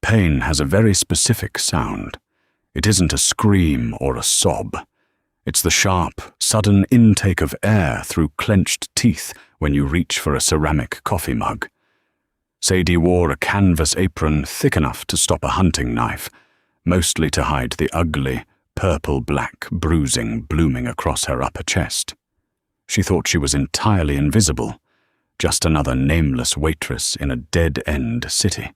pain has a very specific sound. It isn't a scream or a sob. It's the sharp, sudden intake of air through clenched teeth when you reach for a ceramic coffee mug. Sadie wore a canvas apron thick enough to stop a hunting knife, mostly to hide the ugly, purple-black bruising blooming across her upper chest. She thought she was entirely invisible, just another nameless waitress in a dead-end city.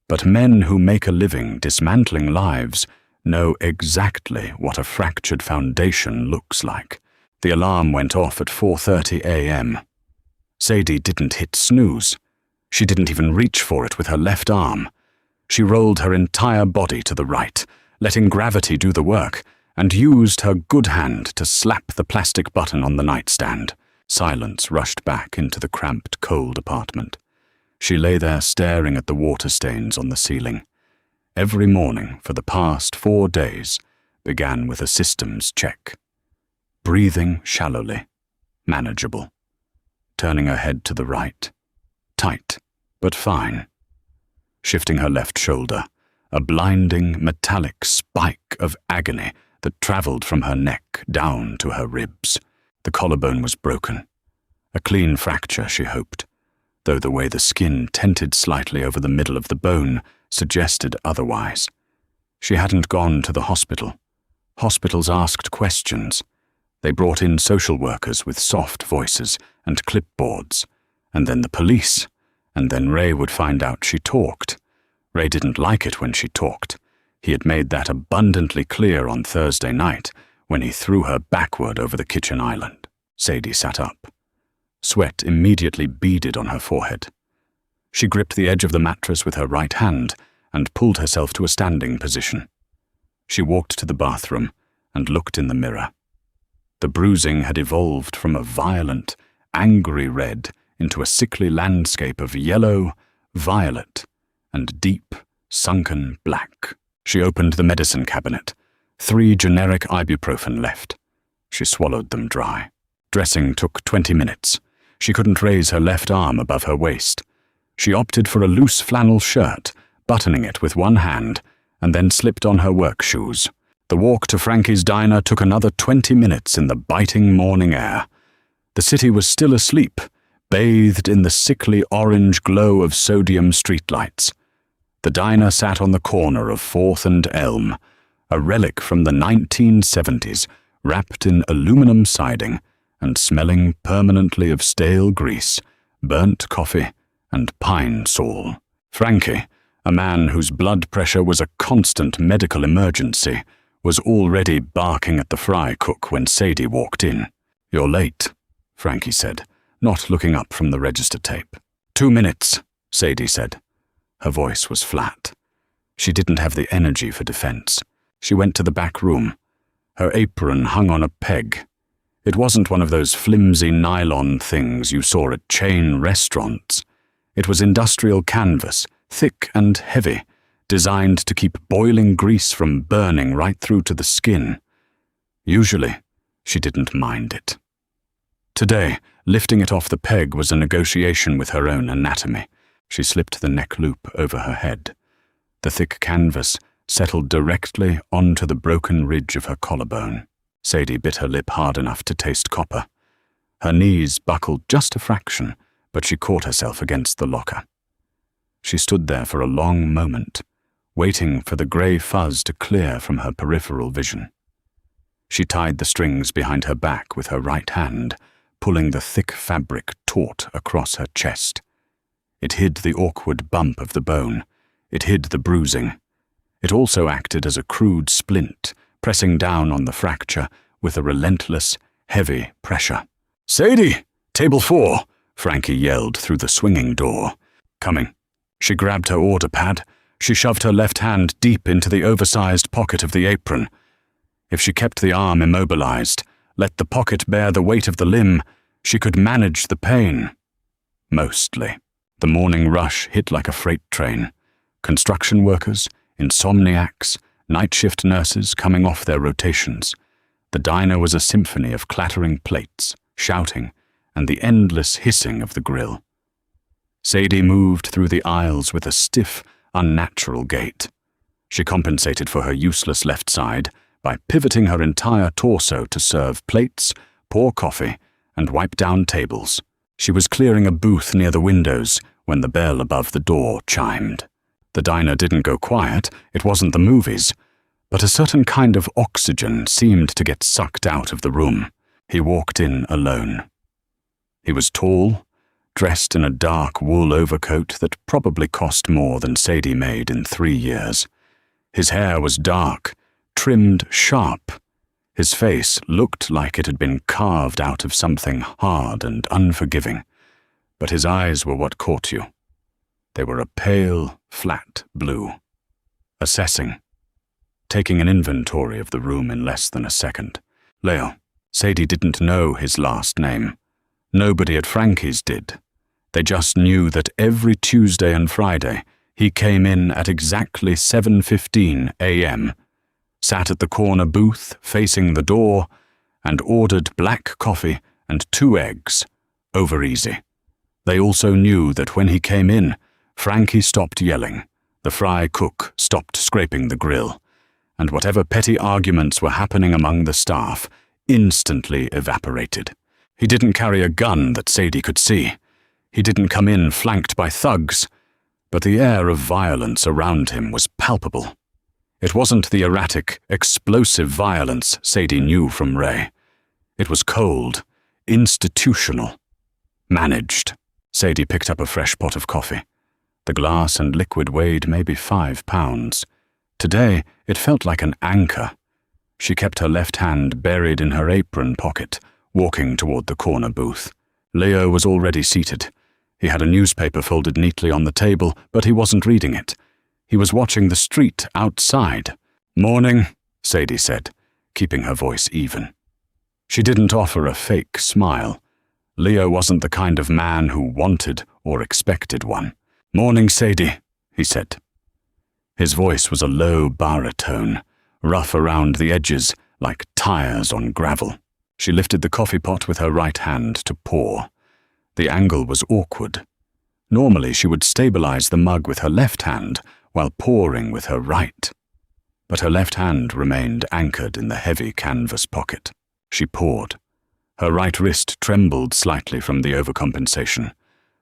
But men who make a living dismantling lives know exactly what a fractured foundation looks like. The alarm went off at 4:30 a.m. Sadie didn't hit snooze. She didn't even reach for it with her left arm. She rolled her entire body to the right, letting gravity do the work, and used her good hand to slap the plastic button on the nightstand. Silence rushed back into the cramped, cold apartment. She lay there staring at the water stains on the ceiling. Every morning for the past 4 days began with a systems check. Breathing shallowly, manageable. Turning her head to the right. Tight, but fine. Shifting her left shoulder, a blinding metallic spike of agony that traveled from her neck down to her ribs. The collarbone was broken. A clean fracture, she hoped, though the way the skin tented slightly over the middle of the bone suggested otherwise. She hadn't gone to the hospital. Hospitals asked questions. They brought in social workers with soft voices and clipboards, and then the police, and then Ray would find out she talked. Ray didn't like it when she talked. He had made that abundantly clear on Thursday night when he threw her backward over the kitchen island. Sadie sat up. Sweat immediately beaded on her forehead. She gripped the edge of the mattress with her right hand and pulled herself to a standing position. She walked to the bathroom and looked in the mirror. The bruising had evolved from a violent, angry red into a sickly landscape of yellow, violet, and deep, sunken black. She opened the medicine cabinet. 3 generic ibuprofen left. She swallowed them dry. Dressing took 20 minutes. She couldn't raise her left arm above her waist. She opted for a loose flannel shirt, buttoning it with one hand, and then slipped on her work shoes. The walk to Frankie's diner took another 20 minutes in the biting morning air. The city was still asleep, bathed in the sickly orange glow of sodium streetlights. The diner sat on the corner of 4th and Elm, a relic from the 1970s, wrapped in aluminum siding and smelling permanently of stale grease, burnt coffee, and pine sol. Frankie, a man whose blood pressure was a constant medical emergency, was already barking at the fry cook when Sadie walked in. "You're late," Frankie said, not looking up from the register tape. 2 minutes, Sadie said. Her voice was flat. She didn't have the energy for defense. She went to the back room. Her apron hung on a peg. It wasn't one of those flimsy nylon things you saw at chain restaurants. It was industrial canvas, thick and heavy, designed to keep boiling grease from burning right through to the skin. Usually, she didn't mind it. Today, lifting it off the peg was a negotiation with her own anatomy. She slipped the neck loop over her head. The thick canvas settled directly onto the broken ridge of her collarbone. Sadie bit her lip hard enough to taste copper. Her knees buckled just a fraction, but she caught herself against the locker. She stood there for a long moment, waiting for the grey fuzz to clear from her peripheral vision. She tied the strings behind her back with her right hand, pulling the thick fabric taut across her chest. It hid the awkward bump of the bone. It hid the bruising. It also acted as a crude splint, pressing down on the fracture with a relentless, heavy pressure. "Sadie! Table 4!" Frankie yelled through the swinging door. "Coming." She grabbed her order pad. She shoved her left hand deep into the oversized pocket of the apron. If she kept the arm immobilized, let the pocket bear the weight of the limb, she could manage the pain. Mostly. The morning rush hit like a freight train. Construction workers, insomniacs, night shift nurses coming off their rotations. The diner was a symphony of clattering plates, shouting, and the endless hissing of the grill. Sadie moved through the aisles with a stiff, unnatural gait. She compensated for her useless left side by pivoting her entire torso to serve plates, pour coffee, and wipe down tables. She was clearing a booth near the windows when the bell above the door chimed. The diner didn't go quiet, it wasn't the movies, but a certain kind of oxygen seemed to get sucked out of the room. He walked in alone. He was tall, dressed in a dark wool overcoat that probably cost more than Sadie made in 3 years. His hair was dark, trimmed sharp. His face looked like it had been carved out of something hard and unforgiving, but his eyes were what caught you. They were a pale, flat blue. Assessing, taking an inventory of the room in less than a second. Leo. Sadie didn't know his last name. Nobody at Frankie's did. They just knew that every Tuesday and Friday he came in at exactly 7:15 a.m., sat at the corner booth facing the door, and ordered black coffee and 2 eggs, over easy. They also knew that when he came in, Frankie stopped yelling, the fry cook stopped scraping the grill, and whatever petty arguments were happening among the staff instantly evaporated. He didn't carry a gun that Sadie could see. He didn't come in flanked by thugs, but the air of violence around him was palpable. It wasn't the erratic, explosive violence Sadie knew from Ray. It was cold, institutional, managed. Sadie picked up a fresh pot of coffee. The glass and liquid weighed maybe 5 pounds. Today, it felt like an anchor. She kept her left hand buried in her apron pocket, walking toward the corner booth. Leo was already seated. He had a newspaper folded neatly on the table, but he wasn't reading it. He was watching the street outside. "Morning," Sadie said, keeping her voice even. She didn't offer a fake smile. Leo wasn't the kind of man who wanted or expected one. "Morning, Sadie," he said. His voice was a low baritone, rough around the edges like tires on gravel. She lifted the coffee pot with her right hand to pour. The angle was awkward. Normally she would stabilize the mug with her left hand while pouring with her right. But her left hand remained anchored in the heavy canvas pocket. She poured. Her right wrist trembled slightly from the overcompensation.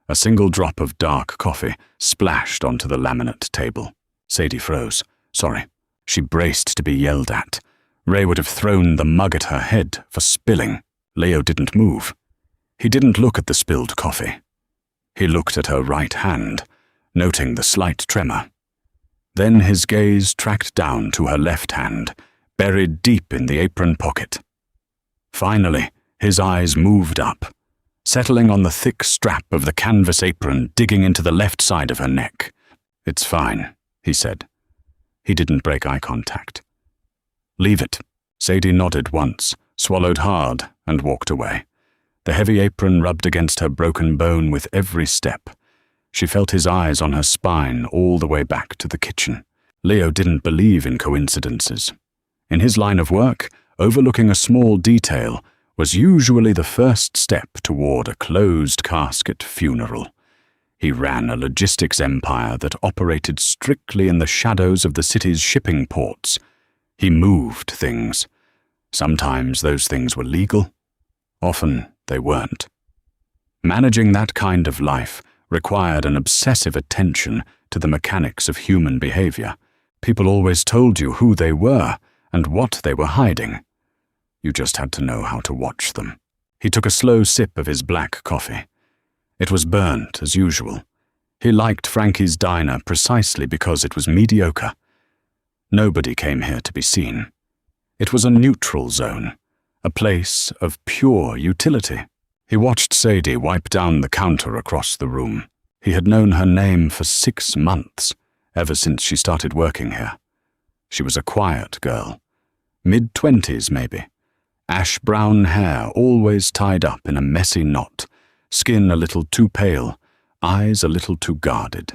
A single drop of dark coffee splashed onto the laminate table. Sadie froze. Sorry. She braced to be yelled at. Ray would have thrown the mug at her head for spilling. Leo didn't move. He didn't look at the spilled coffee. He looked at her right hand, noting the slight tremor. Then his gaze tracked down to her left hand, buried deep in the apron pocket. Finally, his eyes moved up, settling on the thick strap of the canvas apron digging into the left side of her neck. "It's fine," he said. He didn't break eye contact. "Leave it." Sadie nodded once, swallowed hard, and walked away. The heavy apron rubbed against her broken bone with every step. She felt his eyes on her spine all the way back to the kitchen. Leo didn't believe in coincidences. In his line of work, overlooking a small detail was usually the first step toward a closed casket funeral. He ran a logistics empire that operated strictly in the shadows of the city's shipping ports. He moved things. Sometimes those things were legal. Often they weren't. Managing that kind of life required an obsessive attention to the mechanics of human behavior. People always told you who they were and what they were hiding. You just had to know how to watch them. He took a slow sip of his black coffee. It was burnt, as usual. He liked Frankie's diner precisely because it was mediocre. Nobody came here to be seen. It was a neutral zone, a place of pure utility. He watched Sadie wipe down the counter across the room. He had known her name for 6 months, ever since she started working here. She was a quiet girl, mid-20s maybe. Ash-brown hair always tied up in a messy knot, skin a little too pale, eyes a little too guarded.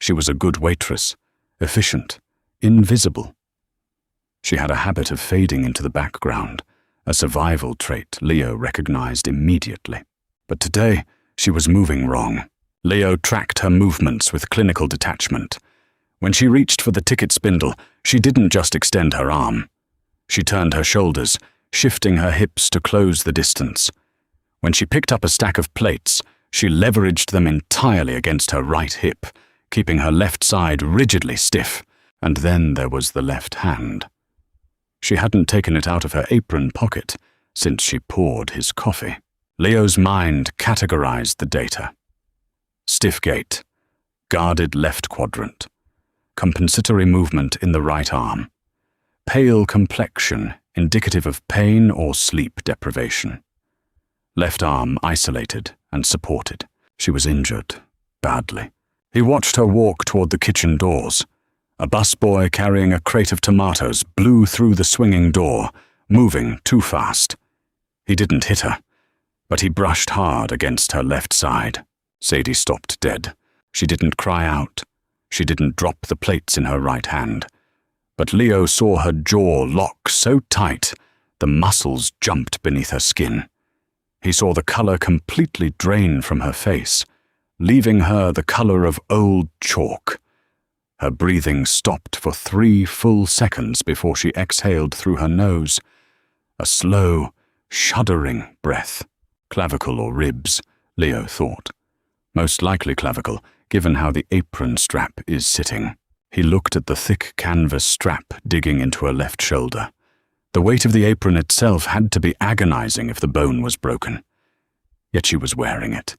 She was a good waitress, efficient, invisible. She had a habit of fading into the background, a survival trait Leo recognized immediately. But today, she was moving wrong. Leo tracked her movements with clinical detachment. When she reached for the ticket spindle, she didn't just extend her arm. She turned her shoulders, shifting her hips to close the distance. When she picked up a stack of plates, she leveraged them entirely against her right hip, keeping her left side rigidly stiff, and then there was the left hand. She hadn't taken it out of her apron pocket since she poured his coffee. Leo's mind categorized the data. Stiff gait, guarded left quadrant, compensatory movement in the right arm, pale complexion indicative of pain or sleep deprivation. Left arm isolated and supported. She was injured, badly. He watched her walk toward the kitchen doors. A busboy carrying a crate of tomatoes blew through the swinging door, moving too fast. He didn't hit her, but he brushed hard against her left side. Sadie stopped dead. She didn't cry out. She didn't drop the plates in her right hand. But Leo saw her jaw lock so tight, the muscles jumped beneath her skin. He saw the color completely drain from her face, leaving her the color of old chalk. Her breathing stopped for 3 full seconds before she exhaled through her nose. A slow, shuddering breath. Clavicle or ribs, Leo thought. Most likely clavicle, given how the apron strap is sitting. He looked at the thick canvas strap digging into her left shoulder. The weight of the apron itself had to be agonizing if the bone was broken. Yet she was wearing it.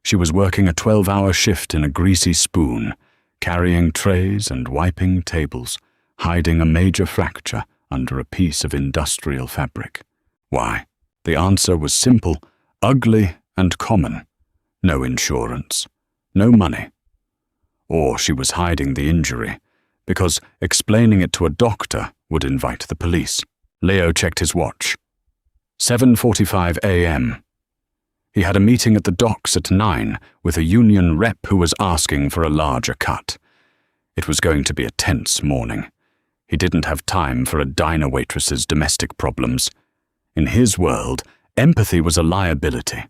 She was working a 12-hour shift in a greasy spoon, carrying trays and wiping tables, hiding a major fracture under a piece of industrial fabric. Why? The answer was simple, ugly, and common. No insurance, no money. Or she was hiding the injury, because explaining it to a doctor would invite the police. Leo checked his watch. 7:45 a.m. He had a meeting at the docks at 9 with a union rep who was asking for a larger cut. It was going to be a tense morning. He didn't have time for a diner waitress's domestic problems. In his world, empathy was a liability.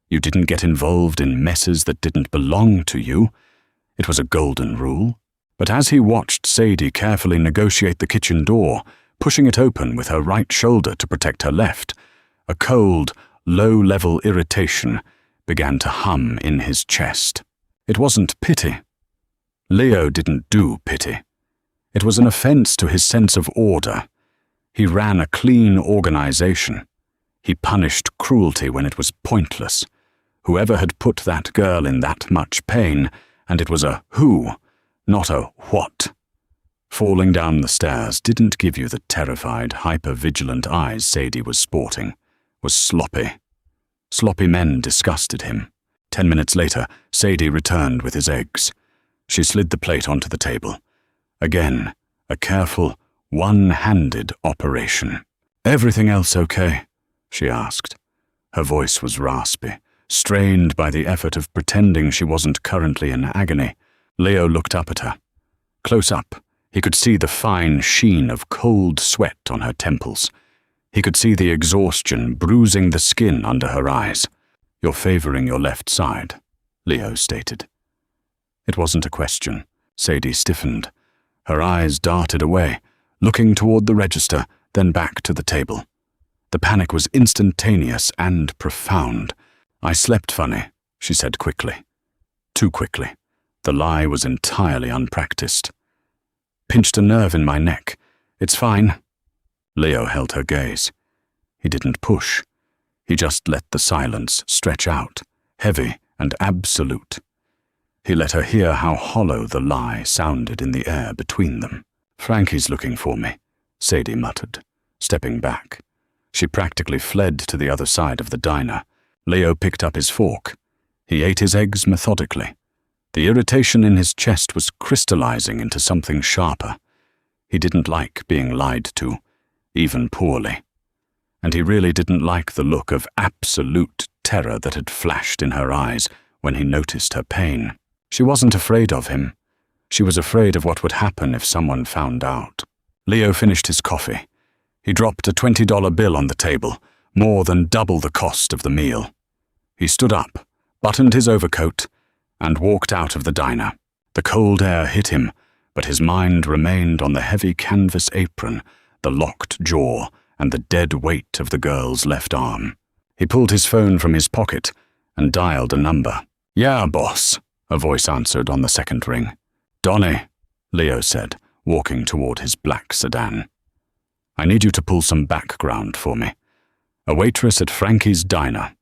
You didn't get involved in messes that didn't belong to you. It was a golden rule. But as he watched Sadie carefully negotiate the kitchen door, pushing it open with her right shoulder to protect her left, a cold, low-level irritation began to hum in his chest. It wasn't pity. Leo didn't do pity. It was an offense to his sense of order. He ran a clean organization. He punished cruelty when it was pointless. Whoever had put that girl in that much pain, and it was a who, not a what. Falling down the stairs didn't give you the terrified, hyper-vigilant eyes Sadie was sporting. Was sloppy. Sloppy men disgusted him. 10 minutes later, Sadie returned with his eggs. She slid the plate onto the table. Again, a careful, one-handed operation. "Everything else okay?" she asked. Her voice was raspy, strained by the effort of pretending she wasn't currently in agony. Leo looked up at her. Close up, he could see the fine sheen of cold sweat on her temples. He could see the exhaustion bruising the skin under her eyes. "You're favoring your left side," Leo stated. It wasn't a question. Sadie stiffened. Her eyes darted away, looking toward the register, then back to the table. The panic was instantaneous and profound. "I slept funny," she said quickly. Too quickly. The lie was entirely unpracticed. "Pinched a nerve in my neck. It's fine." Leo held her gaze. He didn't push. He just let the silence stretch out, heavy and absolute. He let her hear how hollow the lie sounded in the air between them. "Frankie's looking for me," Sadie muttered, stepping back. She practically fled to the other side of the diner. Leo picked up his fork. He ate his eggs methodically. The irritation in his chest was crystallizing into something sharper. He didn't like being lied to, even poorly. And he really didn't like the look of absolute terror that had flashed in her eyes when he noticed her pain. She wasn't afraid of him. She was afraid of what would happen if someone found out. Leo finished his coffee. He dropped a $20 bill on the table, more than double the cost of the meal. He stood up, buttoned his overcoat, and walked out of the diner. The cold air hit him, but his mind remained on the heavy canvas apron, the locked jaw, and the dead weight of the girl's left arm. He pulled his phone from his pocket and dialed a number. "Yeah, boss," a voice answered on the second ring. "Donnie," Leo said, walking toward his black sedan. "I need you to pull some background for me. A waitress at Frankie's Diner.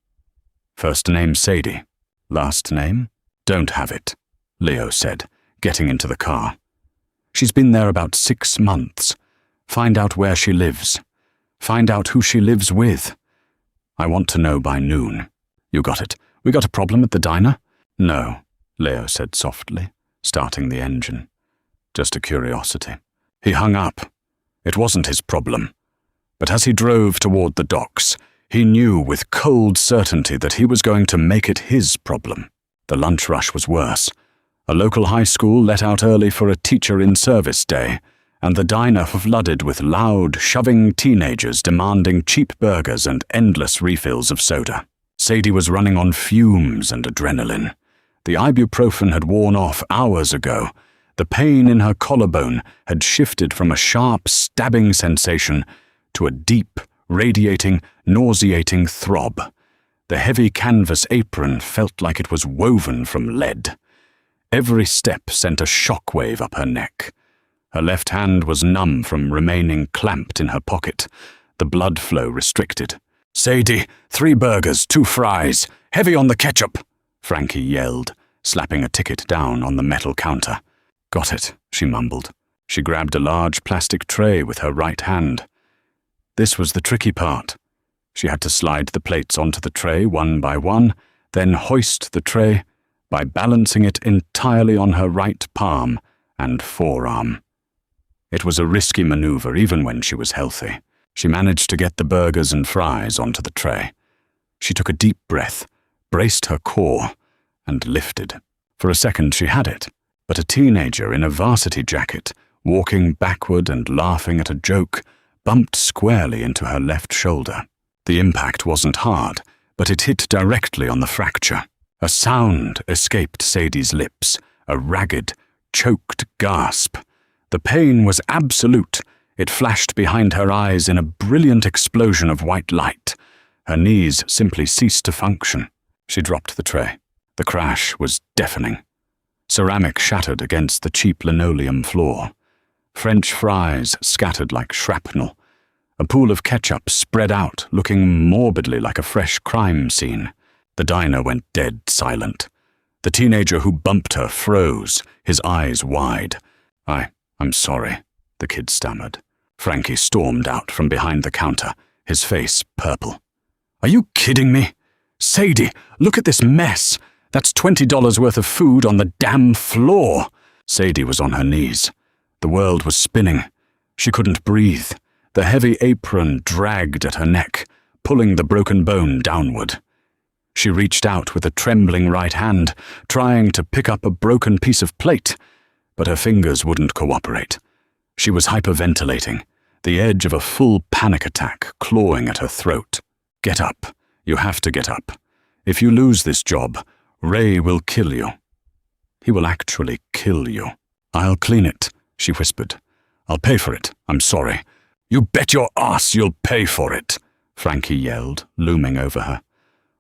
First name Sadie. Last name? Don't have it," Leo said, getting into the car. "She's been there about 6 months. Find out where she lives. Find out who she lives with. I want to know by noon." "You got it. We got a problem at the diner?" "No," Leo said softly, starting the engine. "Just a curiosity." He hung up. It wasn't his problem. But as he drove toward the docks, he knew with cold certainty that he was going to make it his problem. The lunch rush was worse. A local high school let out early for a teacher-in-service day, and the diner flooded with loud, shoving teenagers demanding cheap burgers and endless refills of soda. Sadie was running on fumes and adrenaline. The ibuprofen had worn off hours ago. The pain in her collarbone had shifted from a sharp, stabbing sensation to a deep, radiating, nauseating throb. The heavy canvas apron felt like it was woven from lead. Every step sent a shockwave up her neck. Her left hand was numb from remaining clamped in her pocket, the blood flow restricted. "Sadie, 3 burgers, 2 fries, heavy on the ketchup," Frankie yelled, slapping a ticket down on the metal counter. "Got it," she mumbled. She grabbed a large plastic tray with her right hand. This was the tricky part. She had to slide the plates onto the tray one by one, then hoist the tray by balancing it entirely on her right palm and forearm. It was a risky maneuver even when she was healthy. She managed to get the burgers and fries onto the tray. She took a deep breath, braced her core, and lifted. For a second she had it, but a teenager in a varsity jacket, walking backward and laughing at a joke, bumped squarely into her left shoulder. The impact wasn't hard, but it hit directly on the fracture. A sound escaped Sadie's lips, a ragged, choked gasp. The pain was absolute. It flashed behind her eyes in a brilliant explosion of white light. Her knees simply ceased to function. She dropped the tray. The crash was deafening. Ceramic shattered against the cheap linoleum floor. French fries scattered like shrapnel. A pool of ketchup spread out, looking morbidly like a fresh crime scene. The diner went dead silent. The teenager who bumped her froze, his eyes wide. I'm sorry," the kid stammered. Frankie stormed out from behind the counter, his face purple. "Are you kidding me? Sadie, look at this mess. That's $20 worth of food on the damn floor." Sadie was on her knees. The world was spinning. She couldn't breathe. The heavy apron dragged at her neck, pulling the broken bone downward. She reached out with a trembling right hand, trying to pick up a broken piece of plate, but her fingers wouldn't cooperate. She was hyperventilating, the edge of a full panic attack clawing at her throat. "Get up. You have to get up. If you lose this job, Ray will kill you. He will actually kill you." "I'll clean it," she whispered. "I'll pay for it. I'm sorry." "You bet your ass you'll pay for it," Frankie yelled, looming over her.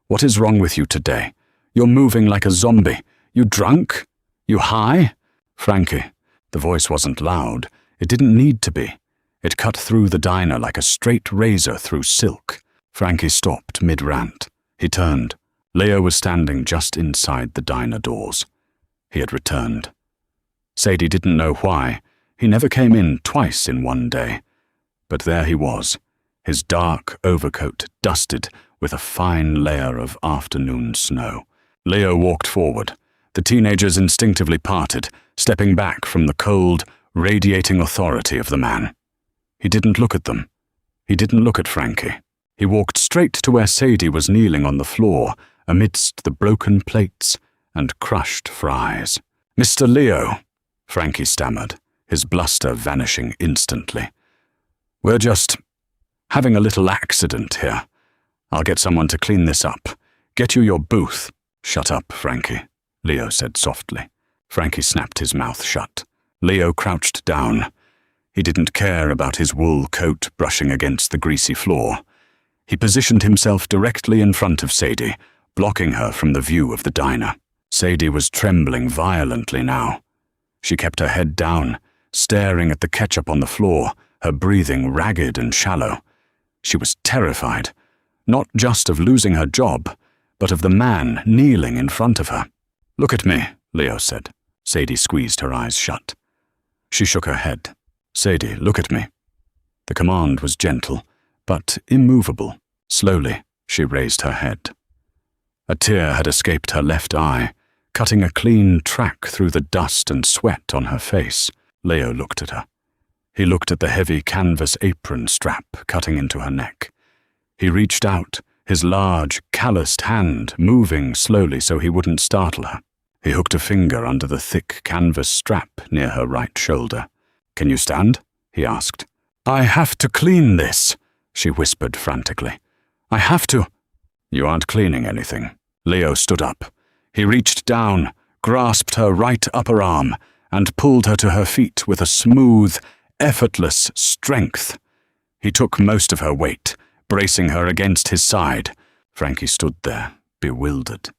"What is wrong with you today? You're moving like a zombie. You drunk? You high?" "Frankie." The voice wasn't loud. It didn't need to be. It cut through the diner like a straight razor through silk. Frankie stopped mid-rant. He turned. Leo was standing just inside the diner doors. He had returned. Sadie didn't know why. He never came in twice in one day. But there he was, his dark overcoat dusted with a fine layer of afternoon snow. Leo walked forward. The teenagers instinctively parted, stepping back from the cold, radiating authority of the man. He didn't look at them. He didn't look at Frankie. He walked straight to where Sadie was kneeling on the floor amidst the broken plates and crushed fries. "Mr. Leo," Frankie stammered, his bluster vanishing instantly. "We're just having a little accident here. I'll get someone to clean this up. Get you your booth." "Shut up, Frankie," Leo said softly. Frankie snapped his mouth shut. Leo crouched down. He didn't care about his wool coat brushing against the greasy floor. He positioned himself directly in front of Sadie, blocking her from the view of the diner. Sadie was trembling violently now. She kept her head down, staring at the ketchup on the floor, her breathing ragged and shallow. She was terrified, not just of losing her job, but of the man kneeling in front of her. "Look at me," Leo said. Sadie squeezed her eyes shut. She shook her head. "Sadie, look at me." The command was gentle, but immovable. Slowly, she raised her head. A tear had escaped her left eye, cutting a clean track through the dust and sweat on her face. Leo looked at her. He looked at the heavy canvas apron strap cutting into her neck. He reached out, his large, calloused hand moving slowly so he wouldn't startle her. He hooked a finger under the thick canvas strap near her right shoulder. "Can you stand?" he asked. "I have to clean this," she whispered frantically. "I have to." "You aren't cleaning anything." Leo stood up. He reached down, grasped her right upper arm, and pulled her to her feet with a smooth, effortless strength. He took most of her weight, bracing her against his side. Frankie stood there, bewildered.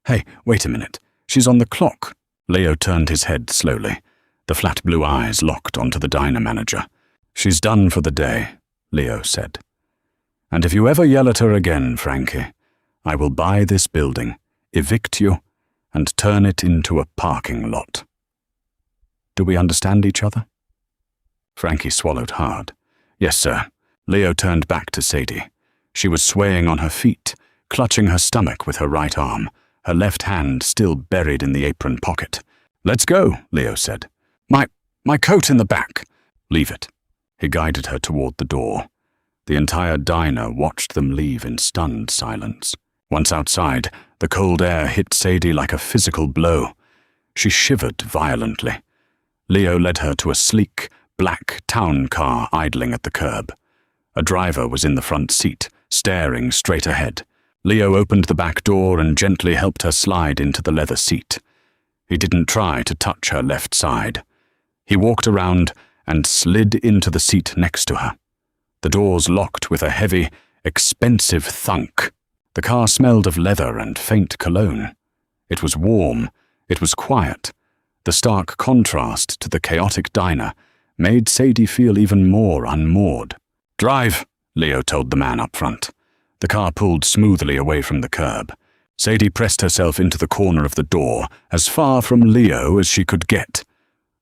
"Hey, wait a minute. She's on the clock." Leo turned his head slowly. The flat blue eyes locked onto the diner manager. "She's done for the day," Leo said. "And if you ever yell at her again, Frankie, I will buy this building, evict you, and turn it into a parking lot. Do we understand each other?" Frankie swallowed hard. "Yes, sir." Leo turned back to Sadie. She was swaying on her feet, clutching her stomach with her right arm, her left hand still buried in the apron pocket. "Let's go," Leo said. My coat in the back." "Leave it." He guided her toward the door. The entire diner watched them leave in stunned silence. Once outside, the cold air hit Sadie like a physical blow. She shivered violently. Leo led her to a sleek, black town car idling at the curb. A driver was in the front seat, staring straight ahead. Leo opened the back door and gently helped her slide into the leather seat. He didn't try to touch her left side. He walked around and slid into the seat next to her. The doors locked with a heavy, expensive thunk. The car smelled of leather and faint cologne. It was warm. It was quiet. The stark contrast to the chaotic diner made Sadie feel even more unmoored. "Drive," Leo told the man up front. The car pulled smoothly away from the curb. Sadie pressed herself into the corner of the door, as far from Leo as she could get.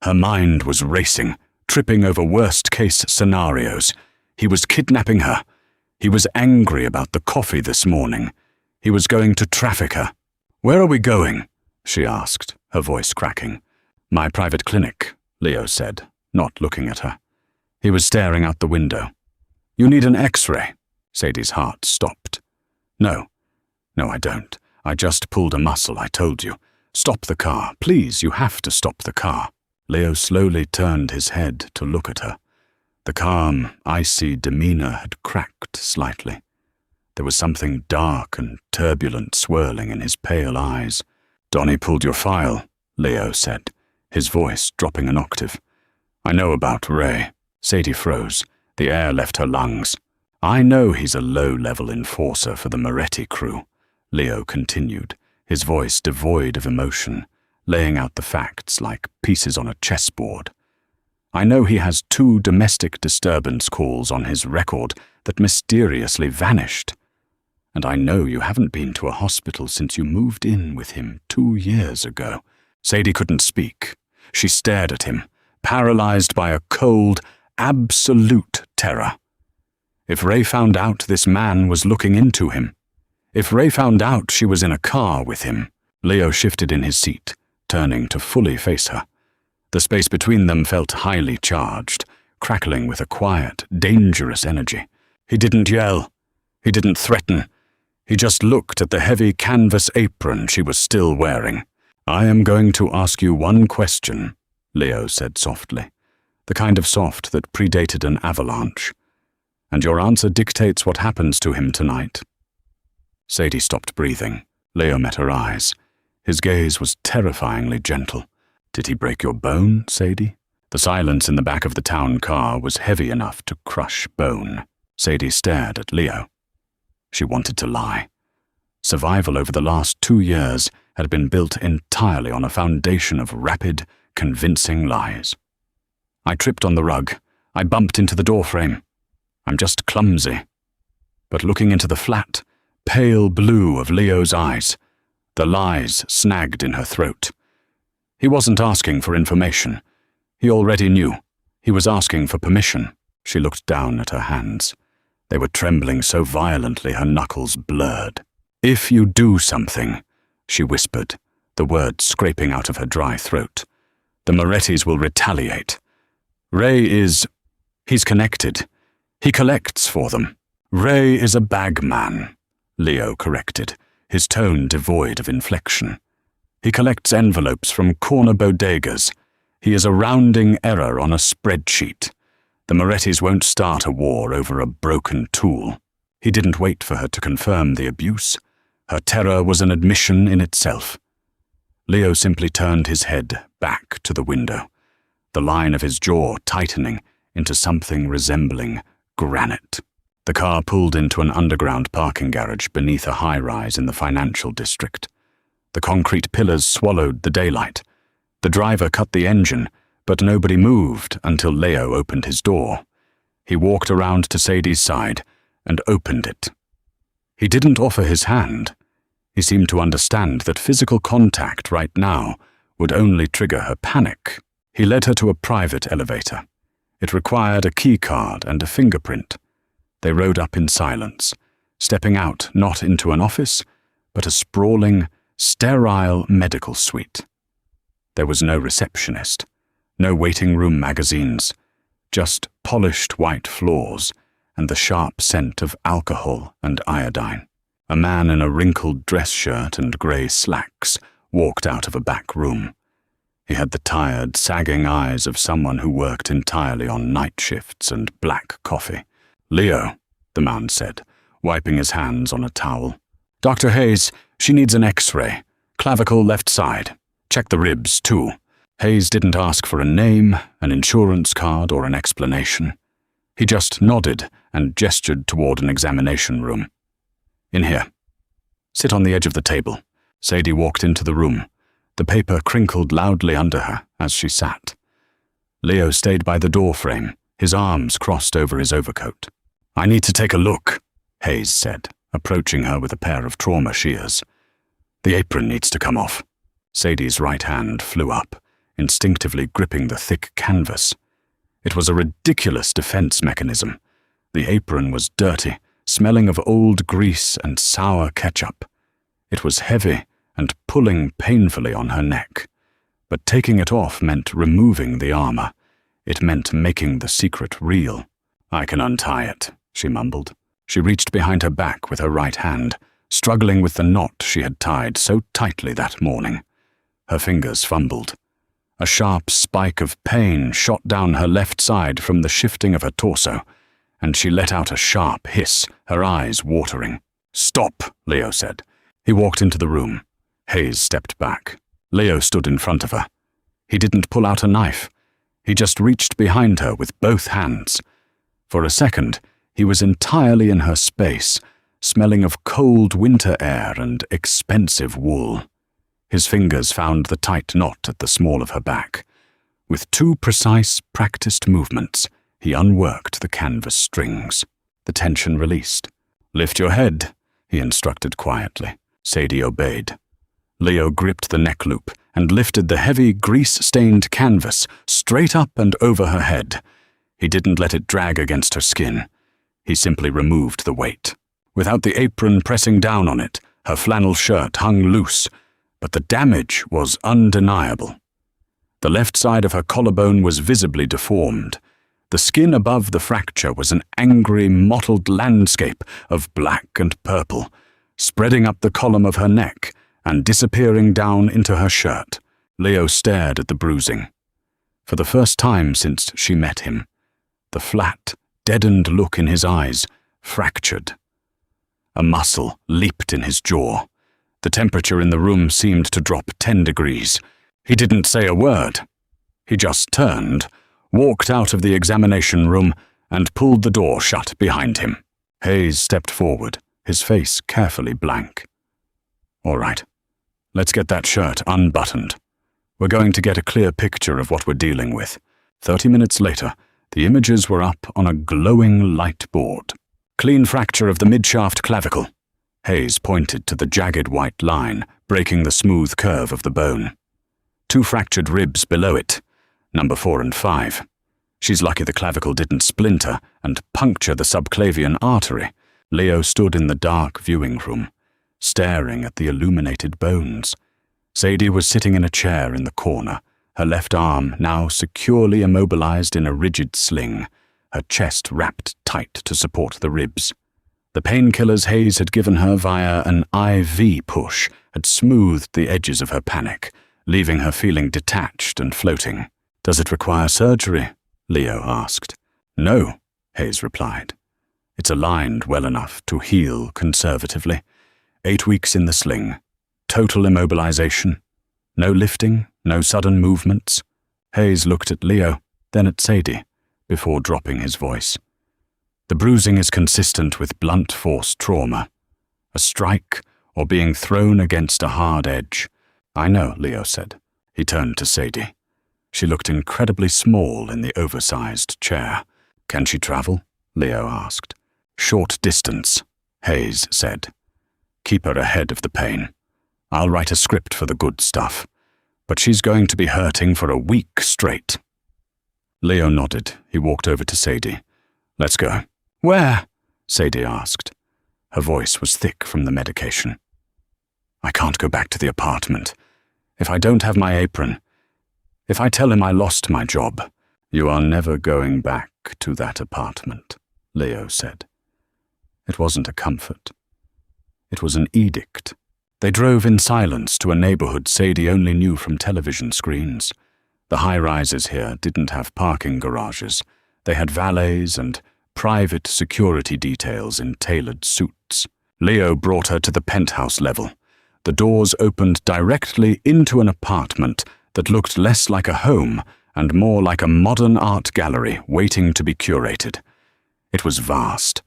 Her mind was racing, tripping over worst-case scenarios. He was kidnapping her. He was angry about the coffee this morning. He was going to traffic her. "Where are we going?" she asked, her voice cracking. "My private clinic," Leo said, not looking at her. He was staring out the window. "You need an X-ray." Sadie's heart stopped. No, I don't. I just pulled a muscle, I told you. Stop the car. Please, you have to stop the car." Leo slowly turned his head to look at her. The calm, icy demeanor had cracked slightly. There was something dark and turbulent swirling in his pale eyes. "Donnie pulled your file," Leo said, his voice dropping an octave. "I know about Ray." Sadie froze. The air left her lungs. "I know he's a low-level enforcer for the Moretti crew," Leo continued, his voice devoid of emotion, laying out the facts like pieces on a chessboard. "I know he has 2 domestic disturbance calls on his record that mysteriously vanished. And I know you haven't been to a hospital since you moved in with him 2 years ago." Sadie couldn't speak. She stared at him, paralyzed by a cold, absolute terror. If Ray found out this man was looking into him, if Ray found out she was in a car with him, Leo shifted in his seat, turning to fully face her. The space between them felt highly charged, crackling with a quiet, dangerous energy. He didn't yell. He didn't threaten. He just looked at the heavy canvas apron she was still wearing. "I am going to ask you one question," Leo said softly, the kind of soft that predated an avalanche. "And your answer dictates what happens to him tonight." Sadie stopped breathing. Leo met her eyes. His gaze was terrifyingly gentle. Did he break your bone, Sadie? The silence in the back of the town car was heavy enough to crush bone. Sadie stared at Leo. She wanted to lie. Survival over the last 2 years had been built entirely on a foundation of rapid, convincing lies. I tripped on the rug. I bumped into the doorframe. I'm just clumsy. But looking into the flat, pale blue of Leo's eyes, the lies snagged in her throat. He wasn't asking for information. He already knew. He was asking for permission. She looked down at her hands. They were trembling so violently her knuckles blurred. "If you do something," she whispered, the words scraping out of her dry throat, "the Morettis will retaliate. He's connected. He collects for them. Ray is a bagman," Leo corrected, his tone devoid of inflection. "He collects envelopes from corner bodegas. He is a rounding error on a spreadsheet. The Morettis won't start a war over a broken tool." He didn't wait for her to confirm the abuse. Her terror was an admission in itself. Leo simply turned his head back to the window, the line of his jaw tightening into something resembling granite. The car pulled into an underground parking garage beneath a high-rise in the financial district. The concrete pillars swallowed the daylight. The driver cut the engine, but nobody moved until Leo opened his door. He walked around to Sadie's side and opened it. He didn't offer his hand. He seemed to understand that physical contact right now would only trigger her panic. He led her to a private elevator. It required a key card and a fingerprint. They rode up in silence, stepping out not into an office, but a sprawling, sterile medical suite. There was no receptionist, no waiting room magazines, just polished white floors and the sharp scent of alcohol and iodine. A man in a wrinkled dress shirt and grey slacks walked out of a back room. He had the tired, sagging eyes of someone who worked entirely on night shifts and black coffee. "Leo," the man said, wiping his hands on a towel. "Dr. Hayes, she needs an X-ray. Clavicle left side. Check the ribs, too." Hayes didn't ask for a name, an insurance card, or an explanation. He just nodded and gestured toward an examination room. "In here. Sit on the edge of the table." Sadie walked into the room. The paper crinkled loudly under her as she sat. Leo stayed by the doorframe, his arms crossed over his overcoat. "I need to take a look," Hayes said, approaching her with a pair of trauma shears. "The apron needs to come off." Sadie's right hand flew up, instinctively gripping the thick canvas. It was a ridiculous defense mechanism. The apron was dirty, smelling of old grease and sour ketchup. It was heavy and pulling painfully on her neck. But taking it off meant removing the armor. It meant making the secret real. "I can untie it," she mumbled. She reached behind her back with her right hand, struggling with the knot she had tied so tightly that morning. Her fingers fumbled. A sharp spike of pain shot down her left side from the shifting of her torso, and she let out a sharp hiss, her eyes watering. "Stop," Leo said. He walked into the room. Hayes stepped back. Leo stood in front of her. He didn't pull out a knife. He just reached behind her with both hands. For a second, he was entirely in her space, smelling of cold winter air and expensive wool. His fingers found the tight knot at the small of her back. With 2 precise, practiced movements, he unworked the canvas strings. The tension released. "Lift your head," he instructed quietly. Sadie obeyed. Leo gripped the neck loop and lifted the heavy, grease-stained canvas straight up and over her head. He didn't let it drag against her skin. He simply removed the weight. Without the apron pressing down on it, her flannel shirt hung loose, but the damage was undeniable. The left side of her collarbone was visibly deformed. The skin above the fracture was an angry, mottled landscape of black and purple, spreading up the column of her neck and disappearing down into her shirt. Leo stared at the bruising. For the first time since she met him, the flat, deadened look in his eyes fractured. A muscle leaped in his jaw. The temperature in the room seemed to drop 10 degrees. He didn't say a word. He just turned, walked out of the examination room, and pulled the door shut behind him. Hayes stepped forward, his face carefully blank. "All right, let's get that shirt unbuttoned. We're going to get a clear picture of what we're dealing with." 30 minutes later, the images were up on a glowing light board. "Clean fracture of the midshaft clavicle." Hayes pointed to the jagged white line, breaking the smooth curve of the bone. 2 fractured ribs below it, number 4 and 5. She's lucky the clavicle didn't splinter and puncture the subclavian artery. Leo stood in the dark viewing room, staring at the illuminated bones. Sadie was sitting in a chair in the corner, her left arm now securely immobilized in a rigid sling, her chest wrapped tight to support the ribs. The painkillers Hayes had given her via an IV push had smoothed the edges of her panic, leaving her feeling detached and floating. "Does it require surgery?" Leo asked. "No," Hayes replied. "It's aligned well enough to heal conservatively. 8 weeks in the sling. Total immobilization. No lifting, no sudden movements." Hayes looked at Leo, then at Sadie, before dropping his voice. "The bruising is consistent with blunt force trauma. A strike or being thrown against a hard edge." "I know," Leo said. He turned to Sadie. She looked incredibly small in the oversized chair. "Can she travel?" Leo asked. "Short distance," Hayes said. "Keep her ahead of the pain. I'll write a script for the good stuff. But she's going to be hurting for a week straight." Leo nodded. He walked over to Sadie. "Let's go." "Where?" Sadie asked. Her voice was thick from the medication. "I can't go back to the apartment. If I don't have my apron, if I tell him I lost my job." "You are never going back to that apartment," Leo said. It wasn't a comfort. It was an edict. They drove in silence to a neighborhood Sadie only knew from television screens. The high-rises here didn't have parking garages. They had valets and private security details in tailored suits. Leo brought her to the penthouse level. The doors opened directly into an apartment that looked less like a home and more like a modern art gallery waiting to be curated. It was vast,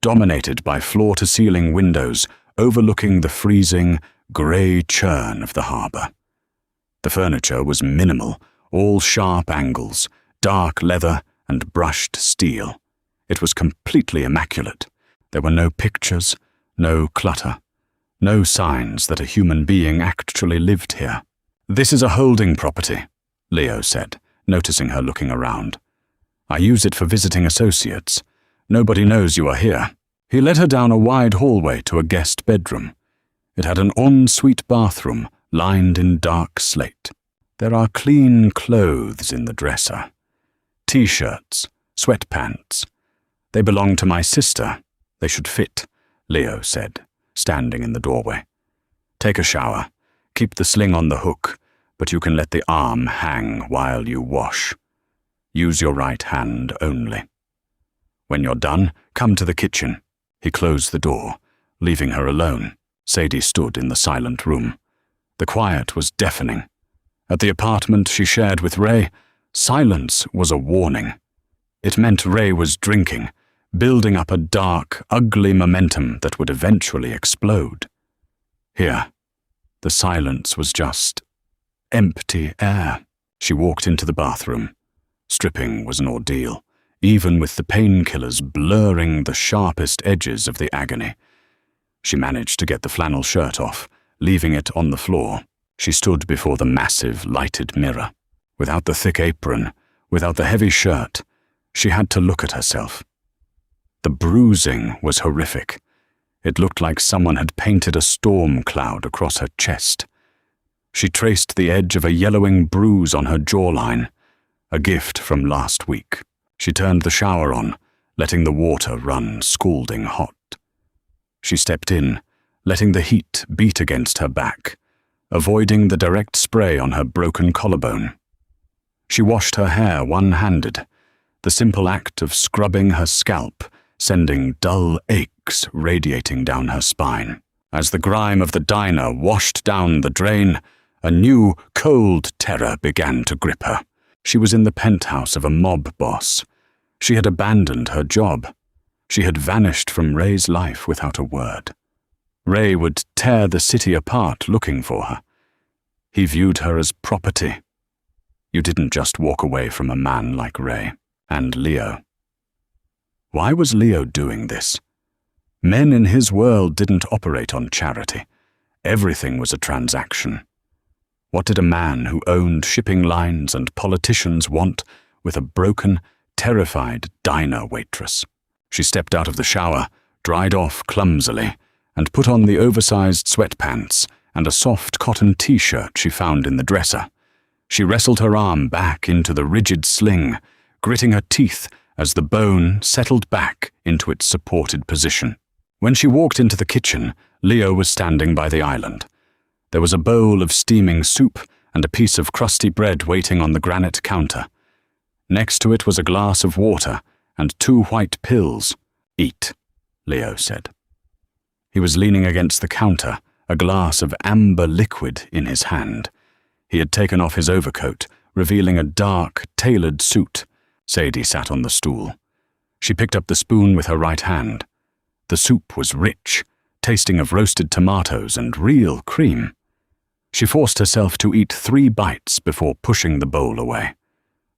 dominated by floor-to-ceiling windows overlooking the freezing, grey churn of the harbour. The furniture was minimal, all sharp angles, dark leather and brushed steel. It was completely immaculate. There were no pictures, no clutter, no signs that a human being actually lived here. "This is a holding property," Leo said, noticing her looking around. "I use it for visiting associates. Nobody knows you are here." He led her down a wide hallway to a guest bedroom. It had an ensuite bathroom lined in dark slate. "There are clean clothes in the dresser. T-shirts, sweatpants. They belong to my sister. They should fit," Leo said, standing in the doorway. "Take a shower. Keep the sling on the hook, but you can let the arm hang while you wash. Use your right hand only. When you're done, come to the kitchen." He closed the door, leaving her alone. Sadie stood in the silent room. The quiet was deafening. At the apartment she shared with Ray, silence was a warning. It meant Ray was drinking, building up a dark, ugly momentum that would eventually explode. Here, the silence was just empty air. She walked into the bathroom. Stripping was an ordeal, even with the painkillers blurring the sharpest edges of the agony. She managed to get the flannel shirt off, leaving it on the floor. She stood before the massive, lighted mirror. Without the thick apron, without the heavy shirt, she had to look at herself. The bruising was horrific. It looked like someone had painted a storm cloud across her chest. She traced the edge of a yellowing bruise on her jawline, a gift from last week. She turned the shower on, letting the water run scalding hot. She stepped in, letting the heat beat against her back, avoiding the direct spray on her broken collarbone. She washed her hair one-handed, the simple act of scrubbing her scalp sending dull aches radiating down her spine. As the grime of the diner washed down the drain, A new, cold terror began to grip her. She was in the penthouse of a mob boss. She had abandoned her job. She had vanished from Ray's life without a word. Ray would tear the city apart looking for her. He viewed her as property. You didn't just walk away from a man like Ray and Leo. Why was Leo doing this? Men in his world didn't operate on charity. Everything was a transaction. What did a man who owned shipping lines and politicians want with a broken, terrified diner waitress? She stepped out of the shower, dried off clumsily, and put on the oversized sweatpants and a soft cotton t-shirt she found in the dresser. She wrestled her arm back into the rigid sling, gritting her teeth as the bone settled back into its supported position. When she walked into the kitchen, Leo was standing by the island. There was a bowl of steaming soup and a piece of crusty bread waiting on the granite counter. Next to it was a glass of water and 2 white pills. "Eat," Leo said. He was leaning against the counter, a glass of amber liquid in his hand. He had taken off his overcoat, revealing a dark, tailored suit. Sadie sat on the stool. She picked up the spoon with her right hand. The soup was rich, tasting of roasted tomatoes and real cream. She forced herself to eat 3 bites before pushing the bowl away.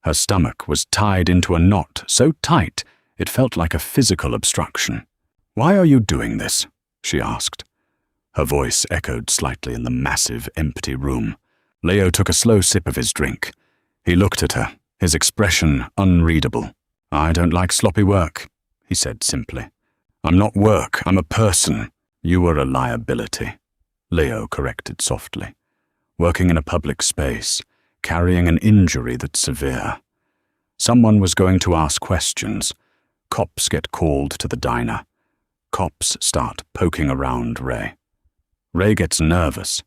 Her stomach was tied into a knot so tight it felt like a physical obstruction. "Why are you doing this?" she asked. Her voice echoed slightly in the massive, empty room. Leo took a slow sip of his drink. He looked at her, his expression unreadable. "I don't like sloppy work," he said simply. "I'm not work, I'm a person." "You were a liability," Leo corrected softly. "Working in a public space, carrying an injury that's severe. Someone was going to ask questions. Cops get called to the diner. Cops start poking around Ray. Ray gets nervous.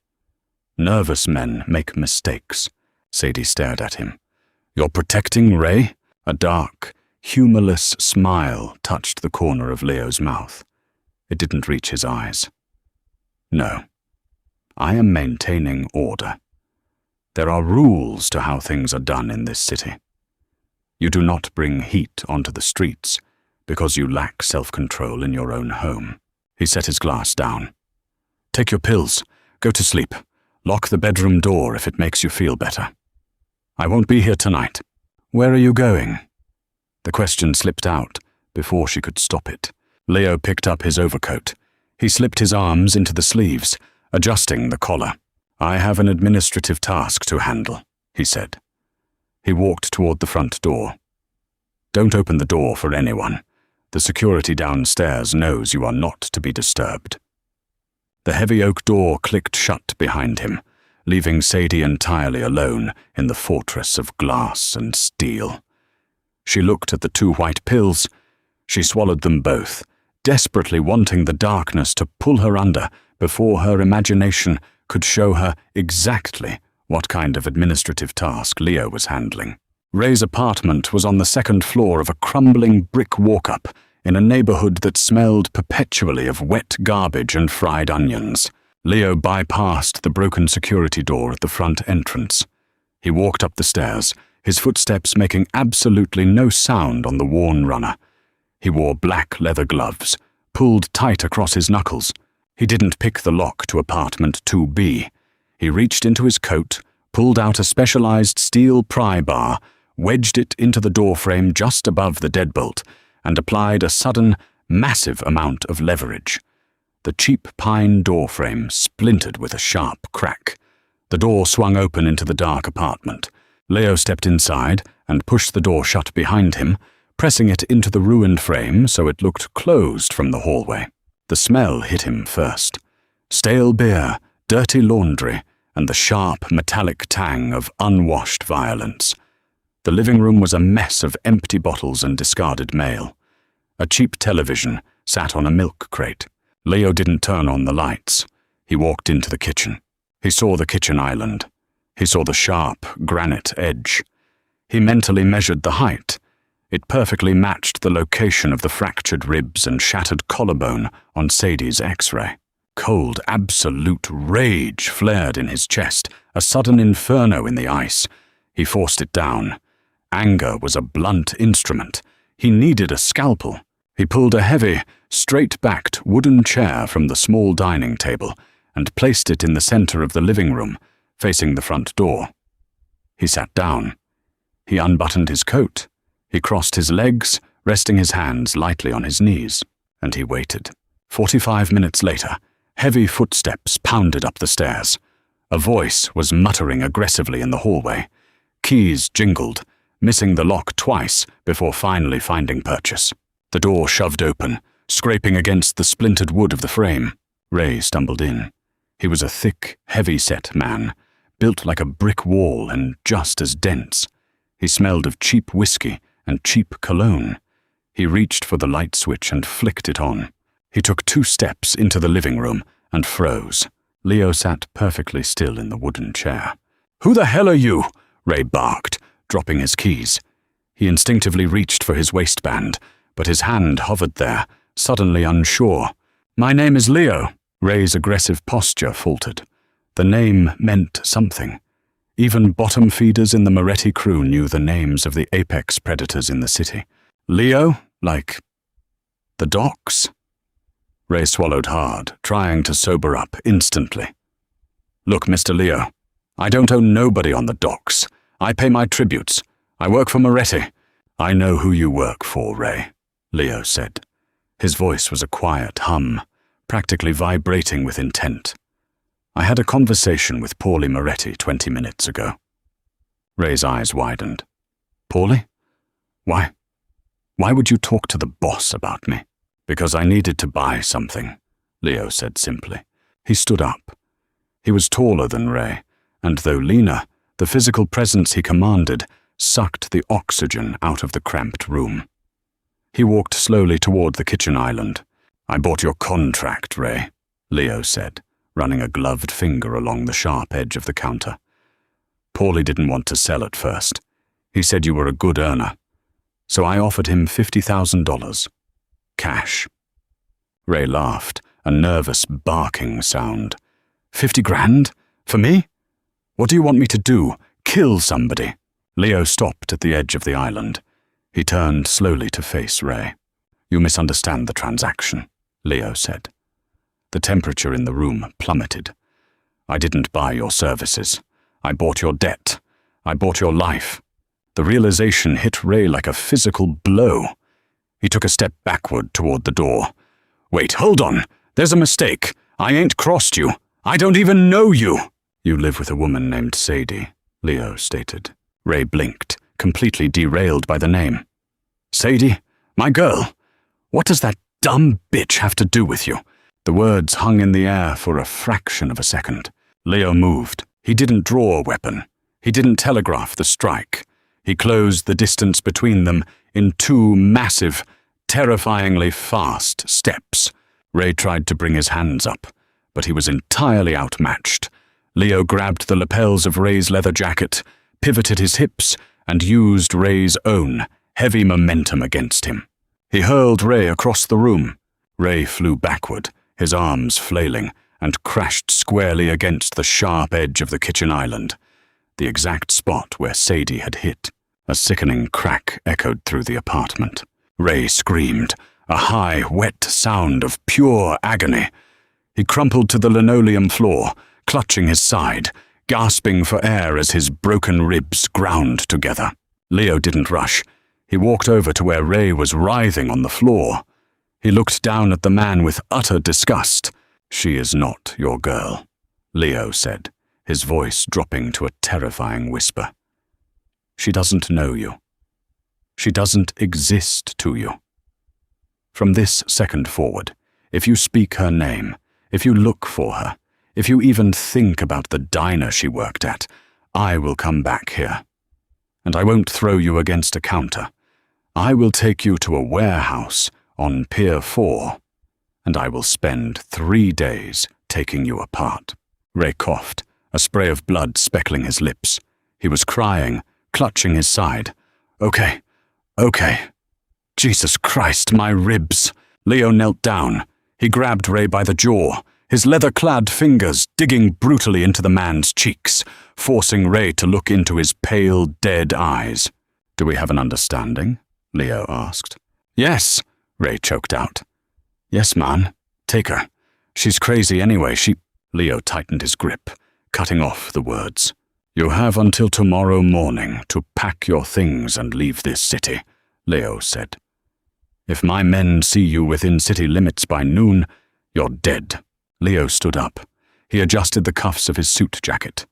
Nervous men make mistakes." Sadie stared at him. "You're protecting Ray?" A dark, humorless smile touched the corner of Leo's mouth. It didn't reach his eyes. "No. I am maintaining order. There are rules to how things are done in this city. You do not bring heat onto the streets because you lack self-control in your own home." He set his glass down. "Take your pills. Go to sleep. Lock the bedroom door if it makes you feel better. I won't be here tonight." "Where are you going?" The question slipped out before she could stop it. Leo picked up his overcoat. He slipped his arms into the sleeves, adjusting the collar. "I have an administrative task to handle," he said. He walked toward the front door. "Don't open the door for anyone. The security downstairs knows you are not to be disturbed." The heavy oak door clicked shut behind him, leaving Sadie entirely alone in the fortress of glass and steel. She looked at the 2 white pills. She swallowed them both, desperately wanting the darkness to pull her under before her imagination could show her exactly what kind of administrative task Leo was handling. Ray's apartment was on the 2nd floor of a crumbling brick walk-up in a neighborhood that smelled perpetually of wet garbage and fried onions. Leo bypassed the broken security door at the front entrance. He walked up the stairs, his footsteps making absolutely no sound on the worn runner. He wore black leather gloves, pulled tight across his knuckles. He didn't pick the lock to apartment 2B. He reached into his coat, pulled out a specialized steel pry bar, wedged it into the doorframe just above the deadbolt, and applied a sudden, massive amount of leverage. The cheap pine doorframe splintered with a sharp crack. The door swung open into the dark apartment. Leo stepped inside and pushed the door shut behind him, pressing it into the ruined frame so it looked closed from the hallway. The smell hit him first. Stale beer, dirty laundry, and the sharp, metallic tang of unwashed violence. The living room was a mess of empty bottles and discarded mail. A cheap television sat on a milk crate. Leo didn't turn on the lights. He walked into the kitchen. He saw the kitchen island. He saw the sharp, granite edge. He mentally measured the height. It perfectly matched the location of the fractured ribs and shattered collarbone on Sadie's X-ray. Cold, absolute rage flared in his chest, a sudden inferno in the ice. He forced it down. Anger was a blunt instrument. He needed a scalpel. He pulled a heavy, straight-backed wooden chair from the small dining table and placed it in the center of the living room, facing the front door. He sat down. He unbuttoned his coat. He crossed his legs, resting his hands lightly on his knees, and he waited. 45 minutes later, heavy footsteps pounded up the stairs. A voice was muttering aggressively in the hallway. Keys jingled, missing the lock twice before finally finding purchase. The door shoved open, scraping against the splintered wood of the frame. Ray stumbled in. He was a thick, heavy-set man, built like a brick wall and just as dense. He smelled of cheap whiskey and cheap cologne. He reached for the light switch and flicked it on. He took 2 steps into the living room and froze. Leo sat perfectly still in the wooden chair. "Who the hell are you?" Ray barked, dropping his keys. He instinctively reached for his waistband, but his hand hovered there, suddenly unsure. "My name is Leo." Ray's aggressive posture faltered. The name meant something. Even bottom feeders in the Moretti crew knew the names of the apex predators in the city. "Leo? Like the docks?" Ray swallowed hard, trying to sober up instantly. "Look, Mr. Leo, I don't owe nobody on the docks. I pay my tributes. I work for Moretti." "I know who you work for, Ray," Leo said. His voice was a quiet hum, practically vibrating with intent. "I had a conversation with Paulie Moretti 20 minutes ago." Ray's eyes widened. "Paulie? Why would you talk to the boss about me?" "Because I needed to buy something," Leo said simply. He stood up. He was taller than Ray, and though leaner, the physical presence he commanded sucked the oxygen out of the cramped room. He walked slowly toward the kitchen island. "I bought your contract, Ray," Leo said, running a gloved finger along the sharp edge of the counter. "Paulie didn't want to sell at first. He said you were a good earner. So I offered him $50,000. Cash." Ray laughed, a nervous barking sound. 50 grand? For me? What do you want me to do? Kill somebody?" Leo stopped at the edge of the island. He turned slowly to face Ray. "You misunderstand the transaction," Leo said. The temperature in the room plummeted. "I didn't buy your services. I bought your debt. I bought your life." The realization hit Ray like a physical blow. He took a step backward toward the door. "Wait, hold on. There's a mistake. I ain't crossed you. I don't even know you." "You live with a woman named Sadie," Leo stated. Ray blinked, completely derailed by the name. "Sadie? My girl? What does that dumb bitch have to do with you?" The words hung in the air for a fraction of a second. Leo moved. He didn't draw a weapon. He didn't telegraph the strike. He closed the distance between them in 2 massive, terrifyingly fast steps. Ray tried to bring his hands up, but he was entirely outmatched. Leo grabbed the lapels of Ray's leather jacket, pivoted his hips, and used Ray's own heavy momentum against him. He hurled Ray across the room. Ray flew backward, his arms flailing, and crashed squarely against the sharp edge of the kitchen island, the exact spot where Sadie had hit. A sickening crack echoed through the apartment. Ray screamed, a high, wet sound of pure agony. He crumpled to the linoleum floor, clutching his side, gasping for air as his broken ribs ground together. Leo didn't rush. He walked over to where Ray was writhing on the floor. He looked down at the man with utter disgust. "She is not your girl," Leo said, his voice dropping to a terrifying whisper. "She doesn't know you. She doesn't exist to you. From this second forward, if you speak her name, if you look for her, if you even think about the diner she worked at, I will come back here. And I won't throw you against a counter. I will take you to a warehouse on Pier 4, and I will spend 3 days taking you apart." Ray coughed, a spray of blood speckling his lips. He was crying, clutching his side. Okay. Jesus Christ, my ribs." Leo knelt down. He grabbed Ray by the jaw, his leather-clad fingers digging brutally into the man's cheeks, forcing Ray to look into his pale, dead eyes. "Do we have an understanding?" Leo asked. "Yes," Ray choked out. "Yes, man. Take her. She's crazy anyway, Leo tightened his grip, cutting off the words. "You have until tomorrow morning to pack your things and leave this city," Leo said. "If my men see you within city limits by noon, you're dead." Leo stood up. He adjusted the cuffs of his suit jacket.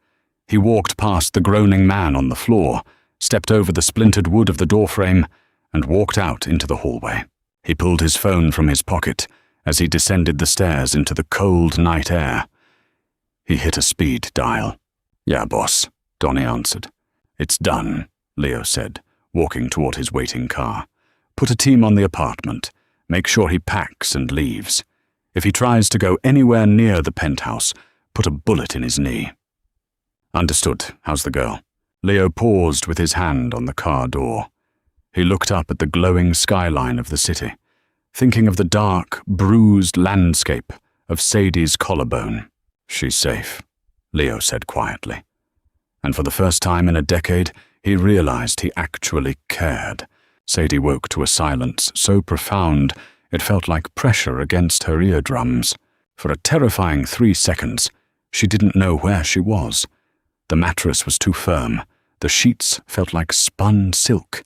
He walked past the groaning man on the floor, stepped over the splintered wood of the doorframe, and walked out into the hallway. He pulled his phone from his pocket as he descended the stairs into the cold night air. He hit a speed dial. "Yeah, boss," Donnie answered. "It's done," Leo said, walking toward his waiting car. "Put a team on the apartment. Make sure he packs and leaves. If he tries to go anywhere near the penthouse, put a bullet in his knee." "Understood. How's the girl?" Leo paused with his hand on the car door. He looked up at the glowing skyline of the city, thinking of the dark, bruised landscape of Sadie's Collarbone. "She's safe," Leo said quietly. And for the first time in a decade, he realized he actually cared. Sadie woke to a silence so profound it felt like pressure against her eardrums. For a terrifying 3 seconds, she didn't know where she was. The mattress was too firm, the sheets felt like spun silk,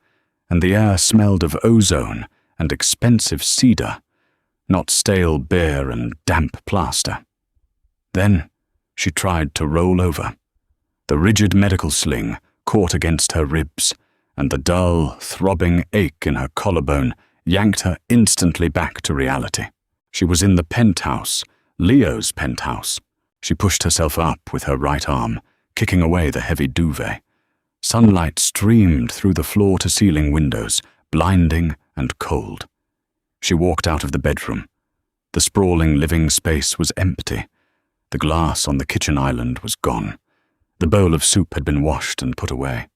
and the air smelled of ozone and expensive cedar, not stale beer and damp plaster. Then she tried to roll over. The rigid medical sling caught against her ribs, and the dull, throbbing ache in her collarbone yanked her instantly back to reality. She was in the penthouse, Leo's penthouse. She pushed herself up with her right arm, kicking away the heavy duvet. Sunlight streamed through the floor-to-ceiling windows, blinding and cold. She walked out of the bedroom. The sprawling living space was empty. The glass on the kitchen island was gone. The bowl of soup had been washed and put away.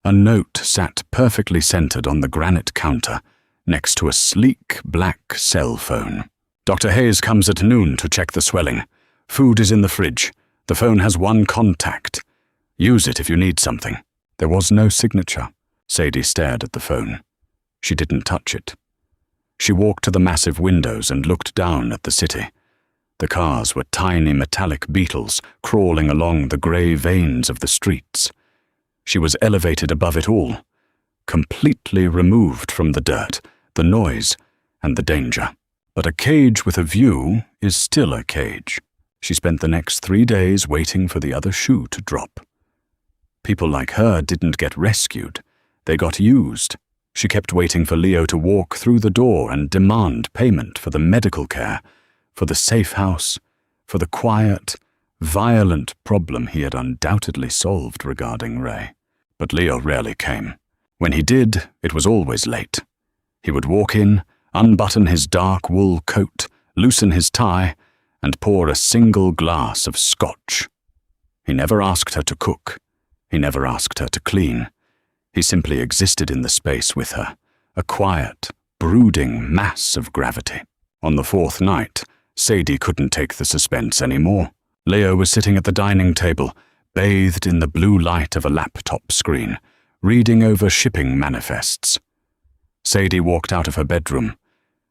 A note sat perfectly centered on the granite counter, next to a sleek black cell phone. "Dr. Hayes comes at noon to check the swelling. Food is in the fridge. The phone has one contact. Use it if you need something." There was no signature. Sadie stared at the phone. She didn't touch it. She walked to the massive windows and looked down at the city. The cars were tiny metallic beetles crawling along the grey veins of the streets. She was elevated above it all, completely removed from the dirt, the noise, and the danger. But a cage with a view is still a cage. She spent the next 3 days waiting for the other shoe to drop. People like her didn't get rescued. They got used. She kept waiting for Leo to walk through the door and demand payment for the medical care, for the safe house, for the quiet, violent problem he had undoubtedly solved regarding Ray. But Leo rarely came. When he did, it was always late. He would walk in, unbutton his dark wool coat, loosen his tie, and pour a single glass of scotch. He never asked her to cook. He never asked her to clean. He simply existed in the space with her, a quiet, brooding mass of gravity. On the 4th night, Sadie couldn't take the suspense anymore. Leo was sitting at the dining table, bathed in the blue light of a laptop screen, reading over shipping manifests. Sadie walked out of her bedroom.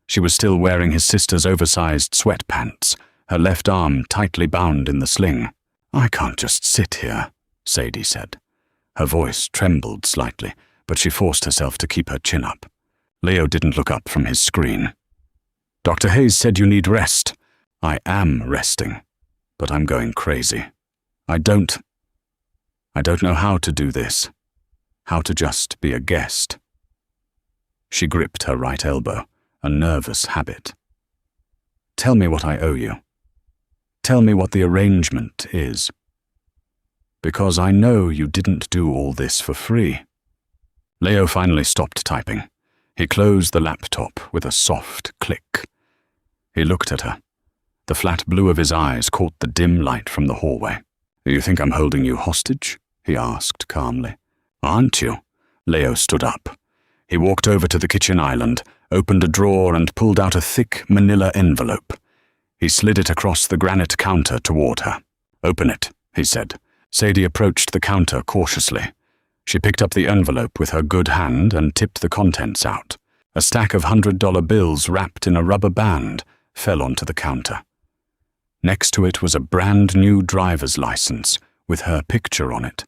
She was still wearing his sister's oversized sweatpants, her left arm tightly bound in the sling. "I can't just sit here," Sadie said. Her voice trembled slightly, but she forced herself to keep her chin up. Leo didn't look up from his screen. "Dr. Hayes said you need rest." "I am resting, but I'm going crazy. I don't know how to do this, how to just be a guest." She gripped her right elbow, a nervous habit. "Tell me what I owe you. Tell me what the arrangement is. Because I know you didn't do all this for free." Leo finally stopped typing. He closed the laptop with a soft click. He looked at her. The flat blue of his eyes caught the dim light from the hallway. "You think I'm holding you hostage?" he asked calmly. "Aren't you?" Leo stood up. He walked over to the kitchen island, opened a drawer and pulled out a thick manila envelope. He slid it across the granite counter toward her. "Open it," he said. Sadie approached the counter cautiously. She picked up the envelope with her good hand and tipped the contents out. A stack of $100 bills wrapped in a rubber band fell onto the counter. Next to it was a brand new driver's license with her picture on it,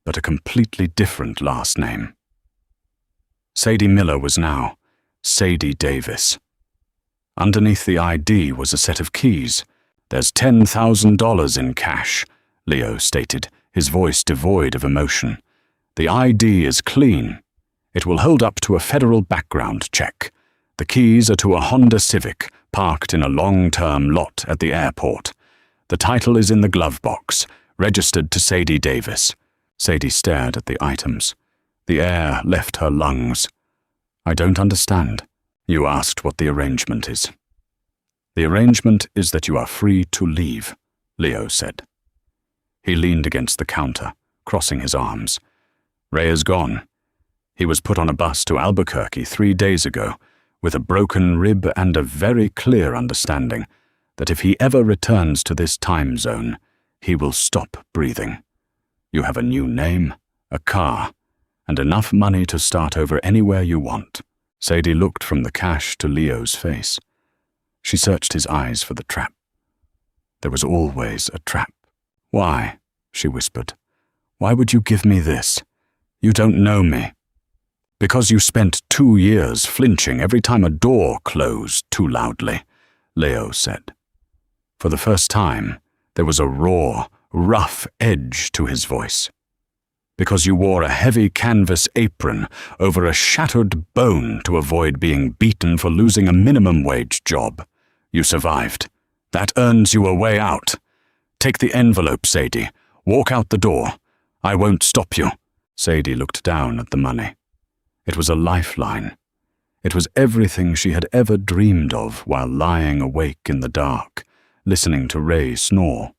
but a completely different last name. Sadie Miller was now Sadie Davis. Underneath the ID was a set of keys. "There's $10,000 in cash," Leo stated, his voice devoid of emotion. "The ID is clean. It will hold up to a federal background check. The keys are to a Honda Civic parked in a long-term lot at the airport. The title is in the glove box, registered to Sadie Davis." Sadie stared at the items. The air left her lungs. "I don't understand." "You asked what the arrangement is." "The arrangement is that you are free to leave," Leo said. He leaned against the counter, crossing his arms. "Ray is gone. He was put on a bus to Albuquerque 3 days ago, with a broken rib and a very clear understanding that if he ever returns to this time zone, he will stop breathing. You have a new name, a car, and enough money to start over anywhere you want." Sadie looked from the cash to Leo's face. She searched his eyes for the trap. There was always a trap. "Why?" she whispered. "Why would you give me this? You don't know me." "Because you spent 2 years flinching every time a door closed too loudly," Leo said. For the first time, there was a raw, rough edge to his voice. "Because you wore a heavy canvas apron over a shattered bone to avoid being beaten for losing a minimum wage job. You survived. That earns you a way out. Take the envelope, Sadie. Walk out the door. I won't stop you." Sadie looked down at the money. It was a lifeline. It was everything she had ever dreamed of while lying awake in the dark, listening to Ray snore.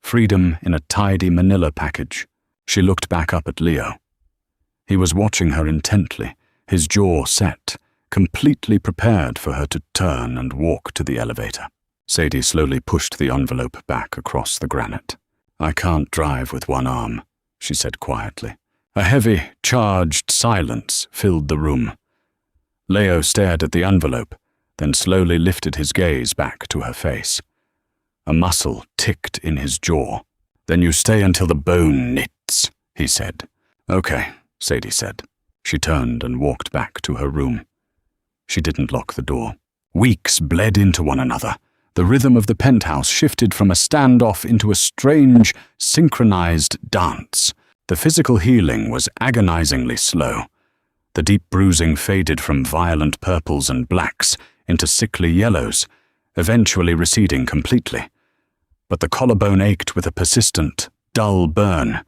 Freedom in a tidy manila package. She looked back up at Leo. He was watching her intently, his jaw set, completely prepared for her to turn and walk to the elevator. Sadie slowly pushed the envelope back across the granite. "I can't drive with one arm," she said quietly. A heavy, charged silence filled the room. Leo stared at the envelope, then slowly lifted his gaze back to her face. A muscle ticked in his jaw. "Then you stay until the bone knits," he said. "Okay," Sadie said. She turned and walked back to her room. She didn't lock the door. Weeks bled into one another. The rhythm of the penthouse shifted from a standoff into a strange, synchronized dance. The physical healing was agonizingly slow. The deep bruising faded from violent purples and blacks into sickly yellows, eventually receding completely. But the collarbone ached with a persistent, dull burn,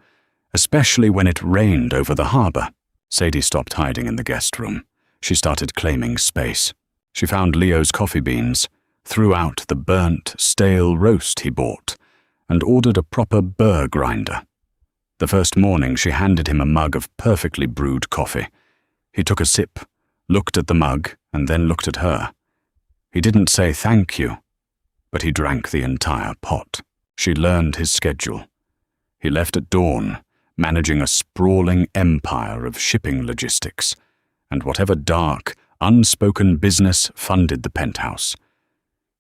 especially when it rained over the harbor. Sadie stopped hiding in the guest room. She started claiming space. She found Leo's coffee beans, threw out the burnt, stale roast he bought, and ordered a proper burr grinder. The first morning she handed him a mug of perfectly brewed coffee. He took a sip, looked at the mug, and then looked at her. He didn't say thank you, but he drank the entire pot. She learned his schedule. He left at dawn, managing a sprawling empire of shipping logistics, and whatever dark, unspoken business funded the penthouse.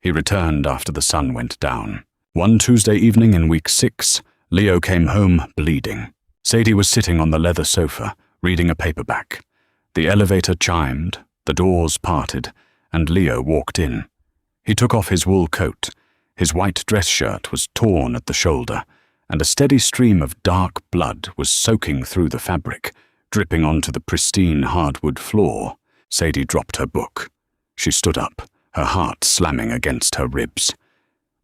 He returned after the sun went down. One Tuesday evening in week 6, Leo came home bleeding. Sadie was sitting on the leather sofa, reading a paperback. The elevator chimed, the doors parted, and Leo walked in. He took off his wool coat. His white dress shirt was torn at the shoulder, and a steady stream of dark blood was soaking through the fabric, dripping onto the pristine hardwood floor. Sadie dropped her book. She stood up, her heart slamming against her ribs.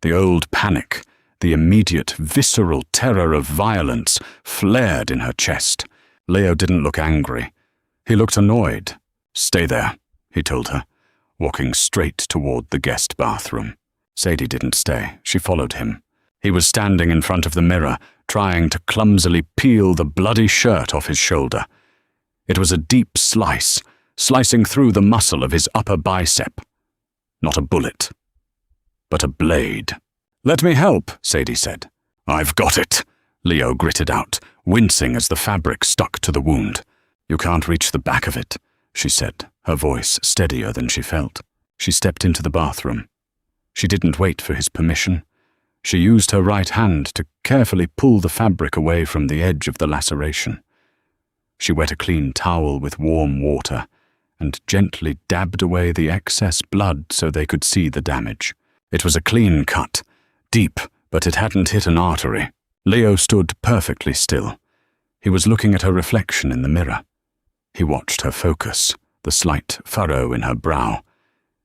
The old panic, the immediate, visceral terror of violence flared in her chest. Leo didn't look angry. He looked annoyed. "Stay there," he told her, walking straight toward the guest bathroom. Sadie didn't stay. She followed him. He was standing in front of the mirror, trying to clumsily peel the bloody shirt off his shoulder. It was a deep slice, slicing through the muscle of his upper bicep. Not a bullet. but a blade. "Let me help," Sadie said. "I've got it," Leo gritted out, wincing as the fabric stuck to the wound. "You can't reach the back of it," she said, her voice steadier than she felt. She stepped into the bathroom. She didn't wait for his permission. She used her right hand to carefully pull the fabric away from the edge of the laceration. She wet a clean towel with warm water and gently dabbed away the excess blood so they could see the damage. It was a clean cut, deep, but it hadn't hit an artery. Leo stood perfectly still. He was looking at her reflection in the mirror. He watched her focus, the slight furrow in her brow.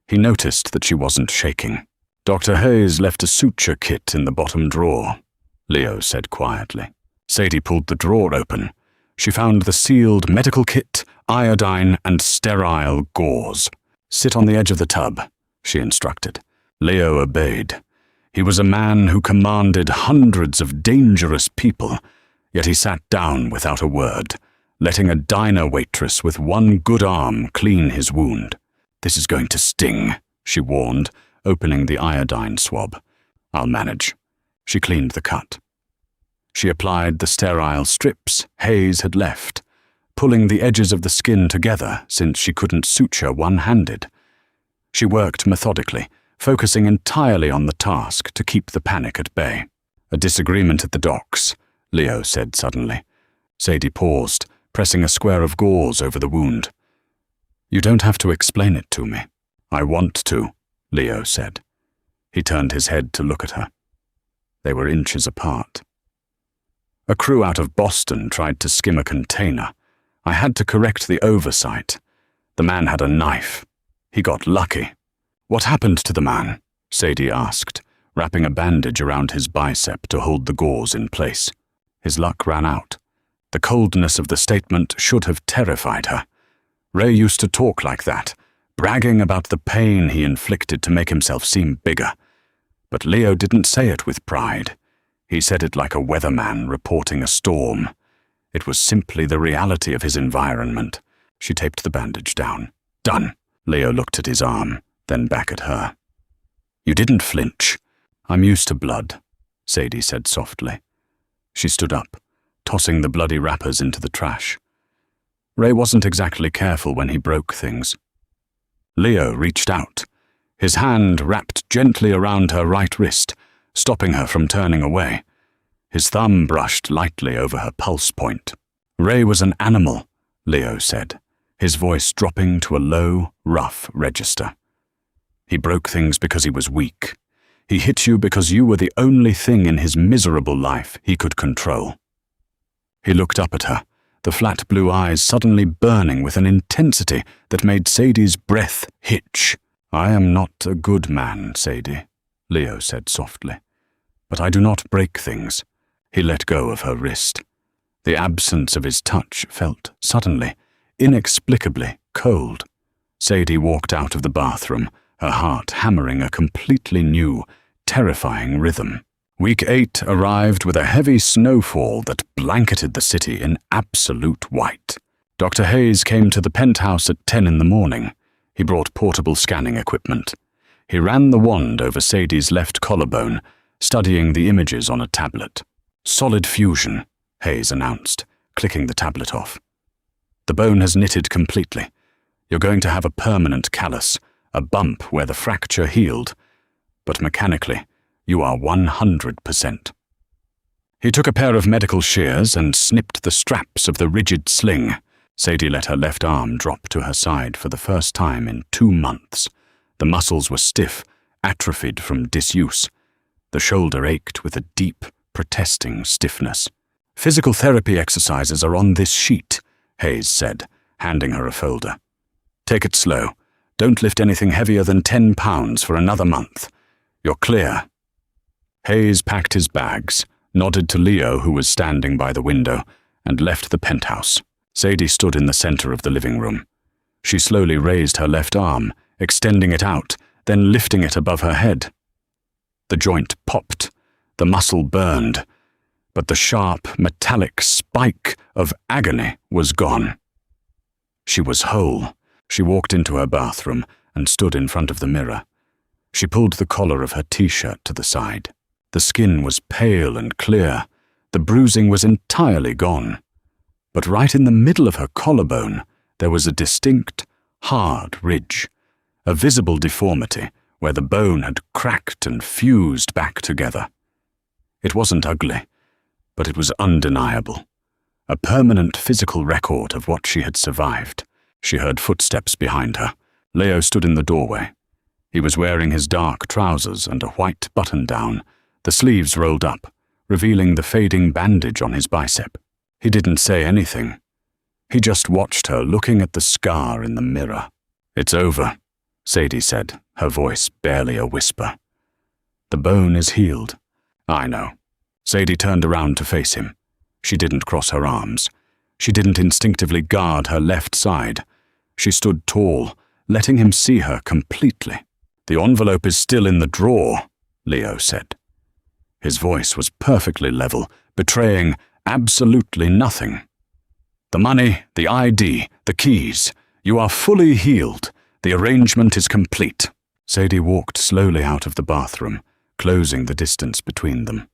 He noticed that she wasn't shaking. "Dr. Hayes left a suture kit in the bottom drawer," Leo said quietly. Sadie pulled the drawer open. She found the sealed medical kit, iodine, and sterile gauze. "Sit on the edge of the tub," she instructed. Leo obeyed. He was a man who commanded hundreds of dangerous people, yet he sat down without a word, letting a diner waitress with one good arm clean his wound. "This is going to sting," she warned, opening the iodine swab. "I'll manage." She cleaned the cut. She applied the sterile strips Hayes had left, pulling the edges of the skin together since she couldn't suture one-handed. She worked methodically, focusing entirely on the task to keep the panic at bay. "A disagreement at the docks," Leo said suddenly. Sadie paused, pressing a square of gauze over the wound. "You don't have to explain it to me." "I want to," Leo said. He turned his head to look at her. They were inches apart. "A crew out of Boston tried to skim a container. I had to correct the oversight. The man had a knife. He got lucky." "What happened to the man?" Sadie asked, wrapping a bandage around his bicep to hold the gauze in place. His luck ran out. The coldness of the statement should have terrified her. Ray used to talk like that, bragging about the pain he inflicted to make himself seem bigger. But Leo didn't say it with pride. He said it like a weatherman reporting a storm. It was simply the reality of his environment. She taped the bandage down. "Done." Leo looked at his arm, then back at her. "You didn't flinch." "I'm used to blood," Sadie said softly. She stood up, tossing the bloody wrappers into the trash. Ray wasn't exactly careful when he broke things. Leo reached out. His hand wrapped gently around her right wrist, stopping her from turning away. His thumb brushed lightly over her pulse point. "Ray was an animal," Leo said, his voice dropping to a low, rough register. "He broke things because he was weak. He hit you because you were the only thing in his miserable life he could control." He looked up at her, the flat blue eyes suddenly burning with an intensity that made Sadie's breath hitch. "I am not a good man, Sadie," Leo said softly. "But I do not break things." He let go of her wrist. The absence of his touch felt suddenly, inexplicably cold. Sadie walked out of the bathroom, her heart hammering a completely new, terrifying rhythm. Week 8 arrived with a heavy snowfall that blanketed the city in absolute white. Dr. Hayes came to the penthouse at 10 in the morning. He brought portable scanning equipment. He ran the wand over Sadie's left collarbone, studying the images on a tablet. "Solid fusion," Hayes announced, clicking the tablet off. "The bone has knitted completely. You're going to have a permanent callus, a bump where the fracture healed. But mechanically, you are 100%. He took a pair of medical shears and snipped the straps of the rigid sling. Sadie let her left arm drop to her side for the first time in 2 months. The muscles were stiff, atrophied from disuse. The shoulder ached with a deep, protesting stiffness. "Physical therapy exercises are on this sheet," Hayes said, handing her a folder. "Take it slow. Don't lift anything heavier than 10 pounds for another month. You're clear." Hayes packed his bags, nodded to Leo, who was standing by the window, and left the penthouse. Sadie stood in the center of the living room. She slowly raised her left arm, extending it out, then lifting it above her head. The joint popped, the muscle burned, but the sharp, metallic spike of agony was gone. She was whole. She walked into her bathroom and stood in front of the mirror. She pulled the collar of her t-shirt to the side. The skin was pale and clear. The bruising was entirely gone. But right in the middle of her collarbone, there was a distinct, hard ridge, a visible deformity where the bone had cracked and fused back together. It wasn't ugly, but it was undeniable. A permanent physical record of what she had survived. She heard footsteps behind her. Leo stood in the doorway. He was wearing his dark trousers and a white button-down, the sleeves rolled up, revealing the fading bandage on his bicep. He didn't say anything. He just watched her, looking at the scar in the mirror. "It's over," Sadie said, her voice barely a whisper. "The bone is healed." "I know." Sadie turned around to face him. She didn't cross her arms. She didn't instinctively guard her left side. She stood tall, letting him see her completely. "The envelope is still in the drawer," Leo said. His voice was perfectly level, betraying absolutely nothing. "The money, the ID, the keys. You are fully healed. The arrangement is complete." Sadie walked slowly out of the bathroom, closing the distance between them.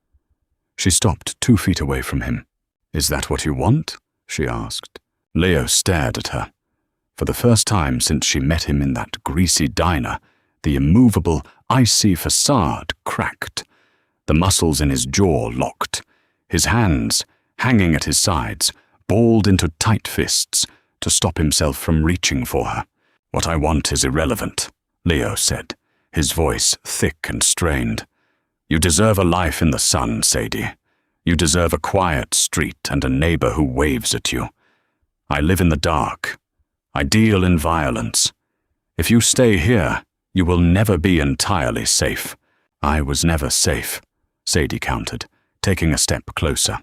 She stopped 2 feet away from him. "Is that what you want?" she asked. Leo stared at her. For the first time since she met him in that greasy diner, the immovable, icy facade cracked. The muscles in his jaw locked. His hands, hanging at his sides, balled into tight fists to stop himself from reaching for her. "What I want is irrelevant," Leo said, his voice thick and strained. "You deserve a life in the sun, Sadie. You deserve a quiet street and a neighbor who waves at you. I live in the dark. I deal in violence. If you stay here, you will never be entirely safe." "I was never safe," Sadie countered, taking a step closer.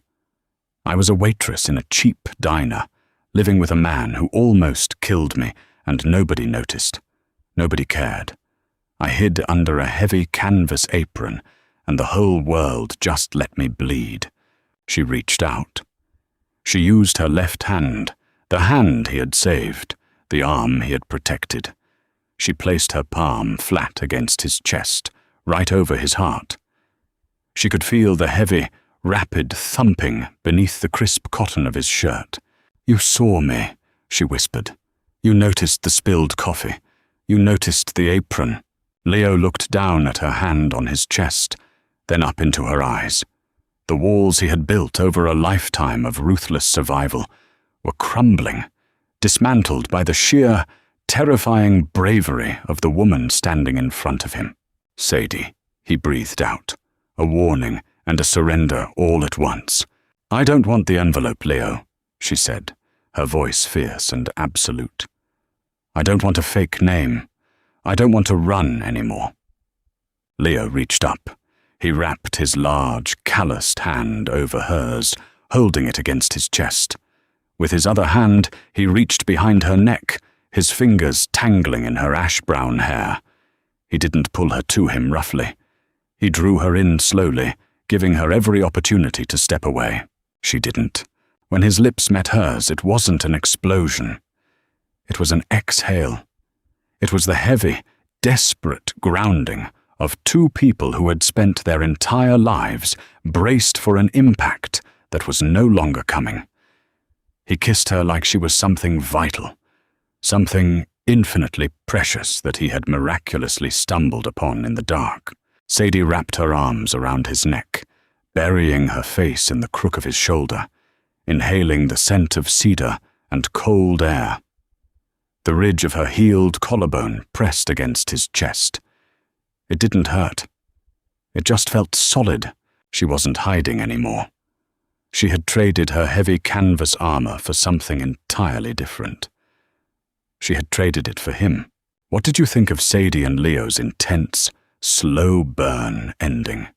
"I was a waitress in a cheap diner, living with a man who almost killed me, and nobody noticed. Nobody cared. I hid under a heavy canvas apron, and the whole world just let me bleed." She reached out. She used her left hand, the hand he had saved, the arm he had protected. She placed her palm flat against his chest, right over his heart. She could feel the heavy, rapid thumping beneath the crisp cotton of his shirt. "You saw me," she whispered. "You noticed the spilled coffee. You noticed the apron." Leo looked down at her hand on his chest, then up into her eyes. The walls he had built over a lifetime of ruthless survival were crumbling, dismantled by the sheer, terrifying bravery of the woman standing in front of him. "Sadie," he breathed out, a warning and a surrender all at once. "I don't want the envelope, Leo," she said, her voice fierce and absolute. "I don't want a fake name. I don't want to run anymore." Leo reached up. He wrapped his large, calloused hand over hers, holding it against his chest. With his other hand, he reached behind her neck, his fingers tangling in her ash-brown hair. He didn't pull her to him roughly. He drew her in slowly, giving her every opportunity to step away. She didn't. When his lips met hers, it wasn't an explosion. It was an exhale. It was the heavy, desperate grounding of 2 people who had spent their entire lives braced for an impact that was no longer coming. He kissed her like she was something vital, something infinitely precious that he had miraculously stumbled upon in the dark. Sadie wrapped her arms around his neck, burying her face in the crook of his shoulder, inhaling the scent of cedar and cold air. The ridge of her healed collarbone pressed against his chest. It didn't hurt. It just felt solid. She wasn't hiding anymore. She had traded her heavy canvas armor for something entirely different. She had traded it for him. What did you think of Sadie and Leo's intense, slow burn ending?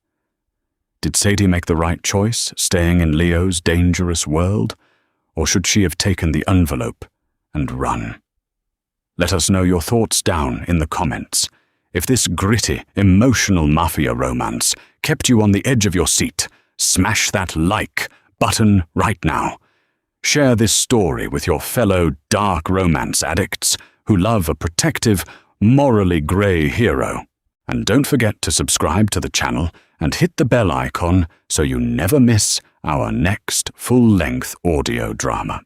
Did Sadie make the right choice, staying in Leo's dangerous world? Or should she have taken the envelope and run? Let us know your thoughts down in the comments. If this gritty, emotional Mafia romance kept you on the edge of your seat, smash that like button right now. Share this story with your fellow dark romance addicts who love a protective, morally grey hero. And don't forget to subscribe to the channel and hit the bell icon so you never miss our next full-length audio drama.